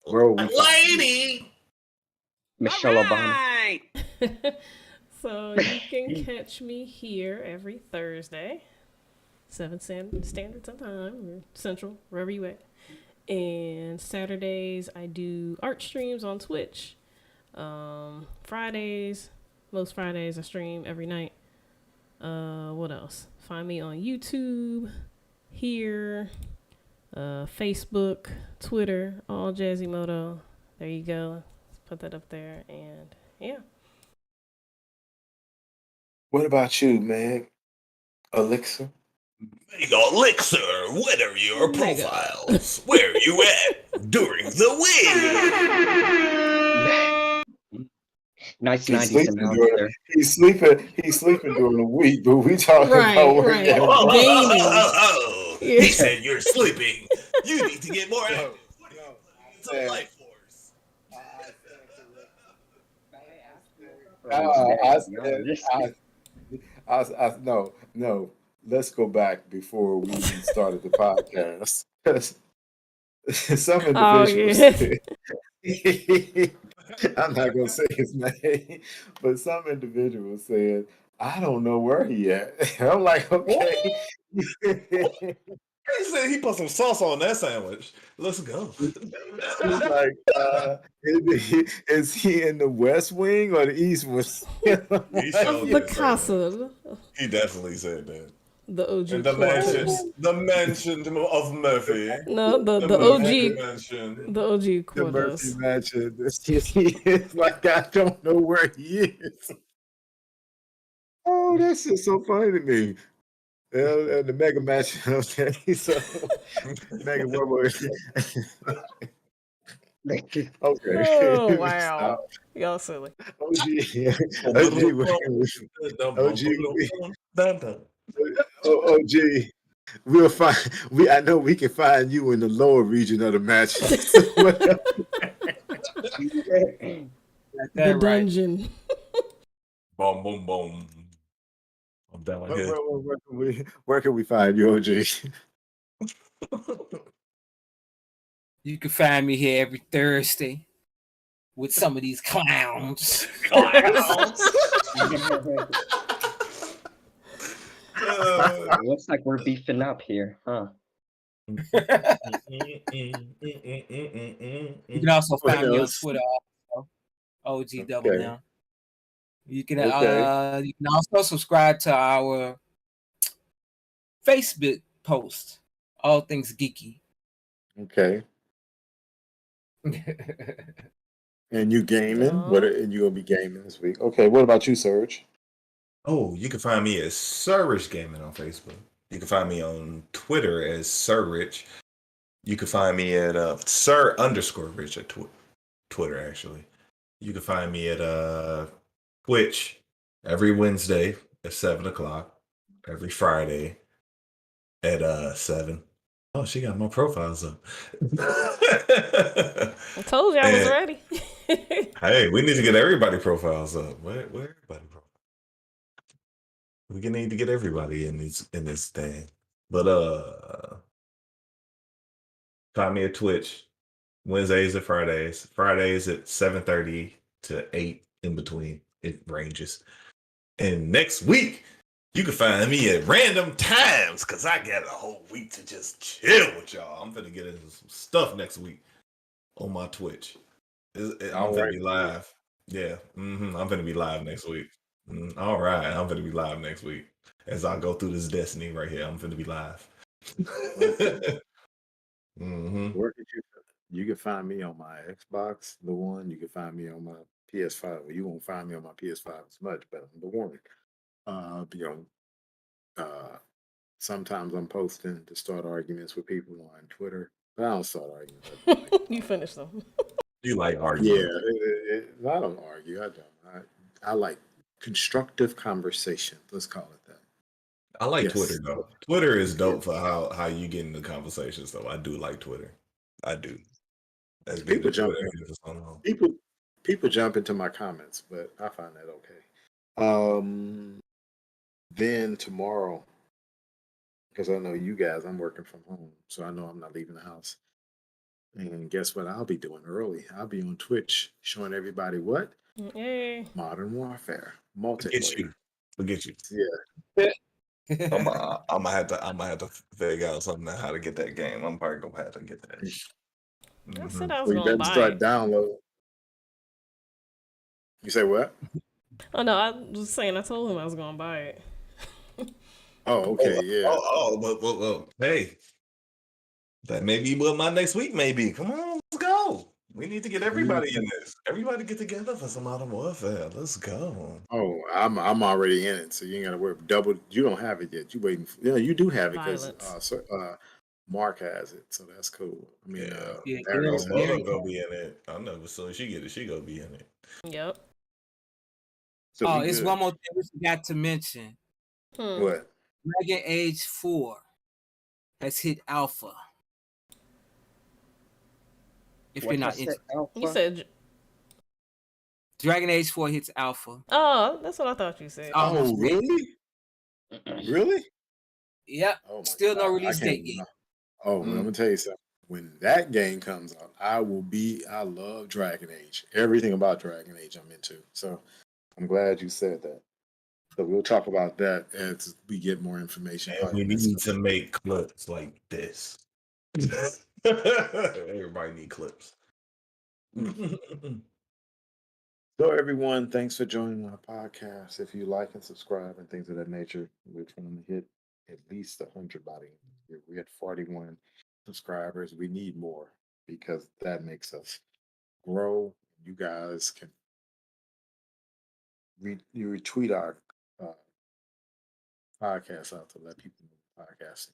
Where will we find you? Lady. Michelle Obama. So you can catch me here every Thursday, 7 Standard Time, or Central, wherever you at. And Saturdays I do art streams on Twitch. Most Fridays I stream every night. What else? Find me on YouTube, here, Facebook, Twitter, all Jazzymoto. There you go. Let's put that up there, and yeah. What about you, Meg? Elixir? Mega Elixir, what are your Mega. profiles? Where are you at during the week? Nice He's 90s sleeping announce during there. He's sleeping during the week, but we talking about Right, working right. out. Oh, Yeah. he said you're sleeping. You need to get more active. What are you putting into man. life force? No. Let's go back before we even started the podcast. 'Cause some Oh individuals yeah. said, I'm not gonna say his name, but some individual said, I don't know where he at. I'm like, okay. He said he put some sauce on that sandwich. Let's go. It's like, is he in the West Wing or the East Wing? He showed The that. casa. He definitely said that. The OG And the mansion of Murphy. No, the Murphy OG. mansion. The OG The quarters. Murphy Mansion. It's like I don't know where he is. Oh, that's just so funny to me. And the Mega Mansion. Okay, so Mega what was okay. Oh wow. Stop. Y'all silly. OG. OG. We'll find. I know we can find you in the lower region of the mansion. The dungeon. Boom, boom, boom. I'm down here. Where can we find you, OG? You can find me here every Thursday with some of these clowns. Looks like we're beefing up here, huh? You can also find me on else? Twitter, also, OG Double Okay. Now. You can Okay. you can also subscribe to our Facebook post, All Things Geeky. Okay. And you gaming? What? And you gonna be gaming this week? Okay. What about you, Serge? Oh, you can find me as Sir Rich Gaming on Facebook. You can find me on Twitter as Sir Rich. You can find me at Sir_Rich at Twitter, actually. You can find me at Twitch every Wednesday at 7 o'clock, every Friday at 7. Oh, she got more profiles up. I told you I was ready. Hey, we need to get everybody profiles up. Where everybody profiles? We need to get everybody in this thing. But find me at Twitch Wednesdays and Fridays. Fridays at 7:30 to 8 in between. It ranges. And next week, you can find me at random times because I got a whole week to just chill with y'all. I'm finna get into some stuff next week on my Twitch. I'm finna be live. Yeah, I'm finna be live next week. All right, I'm finna be live next week as I go through this destiny right here. I'm finna be live. Where could you can find me on my Xbox, the one. You can find me on my PS5. Well, you won't find me on my PS5 as much, but on the one. Sometimes I'm posting to start arguments with people on Twitter, but I don't start arguments. You finish them. You like arguing? Yeah, I don't argue. I don't. I like constructive conversation. Let's call it that. I like Twitter though. Twitter is dope for how you get into conversations though. I do like Twitter. I do. People jump people jump into my comments, but I find that okay. Then tomorrow, because I know you guys, I'm working from home, so I know I'm not leaving the house. And guess what I'll be doing early? I'll be on Twitch showing everybody what? Hey. Modern Warfare. Multiplayer. Forget you. Yeah. I'm gonna have to figure out something on how to get that game. I'm probably gonna have to get that. I said I was gonna buy start it. downloading. You say what? Oh no, I was saying I told him I was gonna buy it. Oh, okay, yeah. Well, hey, that may be what my next week may be. Come on, let's go. We need to get everybody in this. Everybody get together for some Modern Warfare. Let's go. Oh, I'm already in it, so you ain't gotta worry. Double, you don't have it yet. You waiting? Yeah, you do have it because Violence. Mark has it, so that's cool. I mean, Yeah. Yeah, Ariel's Moto Gary, gonna be in it. I know, as soon as she get it, she gonna be in it. Yep. so oh, we it's good. one more thing we forgot to mention. What? Dragon Age 4 has hit alpha. If What you're not has it, interested. Alpha? You said, Dragon Age 4 hits alpha. oh, that's what I thought you said. Almost Oh, really? Really? Yep. Oh my Still no God, I release can't. date yet. Oh, well, I'm gonna tell you something. When that game comes out, I love Dragon Age. Everything about Dragon Age I'm into. So I'm glad you said that. So we'll talk about that as we get more information. And Probably we next need couple. to make clips like this. Everybody need clips. So everyone, thanks for joining our podcast. If you like and subscribe and things of that nature, we're trying to hit at least 100 by the end of the year. We had 41 subscribers. We need more because that makes us grow. You guys can you retweet our uh, podcast out to let people know podcasting.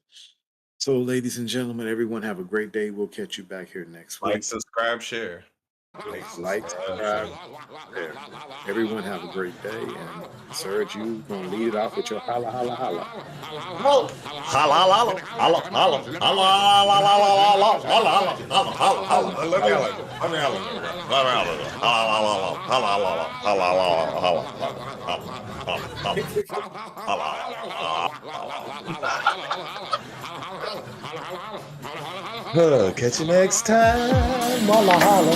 So, ladies and gentlemen, everyone have a great day. We'll catch you back here next Like, week. subscribe, share. Like, subscribe, share. Everyone have a great day. And Serge, you gonna lead it off with your holla holla holla. Holla, holla, holla, holla, holla, holla, holla, holla, holla, holla, holla, holla. Let me holla. Let me holla. Let me holla. Holla, holla, holla, holla, holla, holla, holla. Catch you next time. Holla, holla.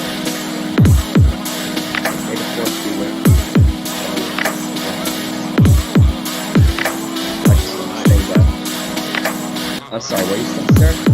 May the force be with you. I just want to say that. As always, sir.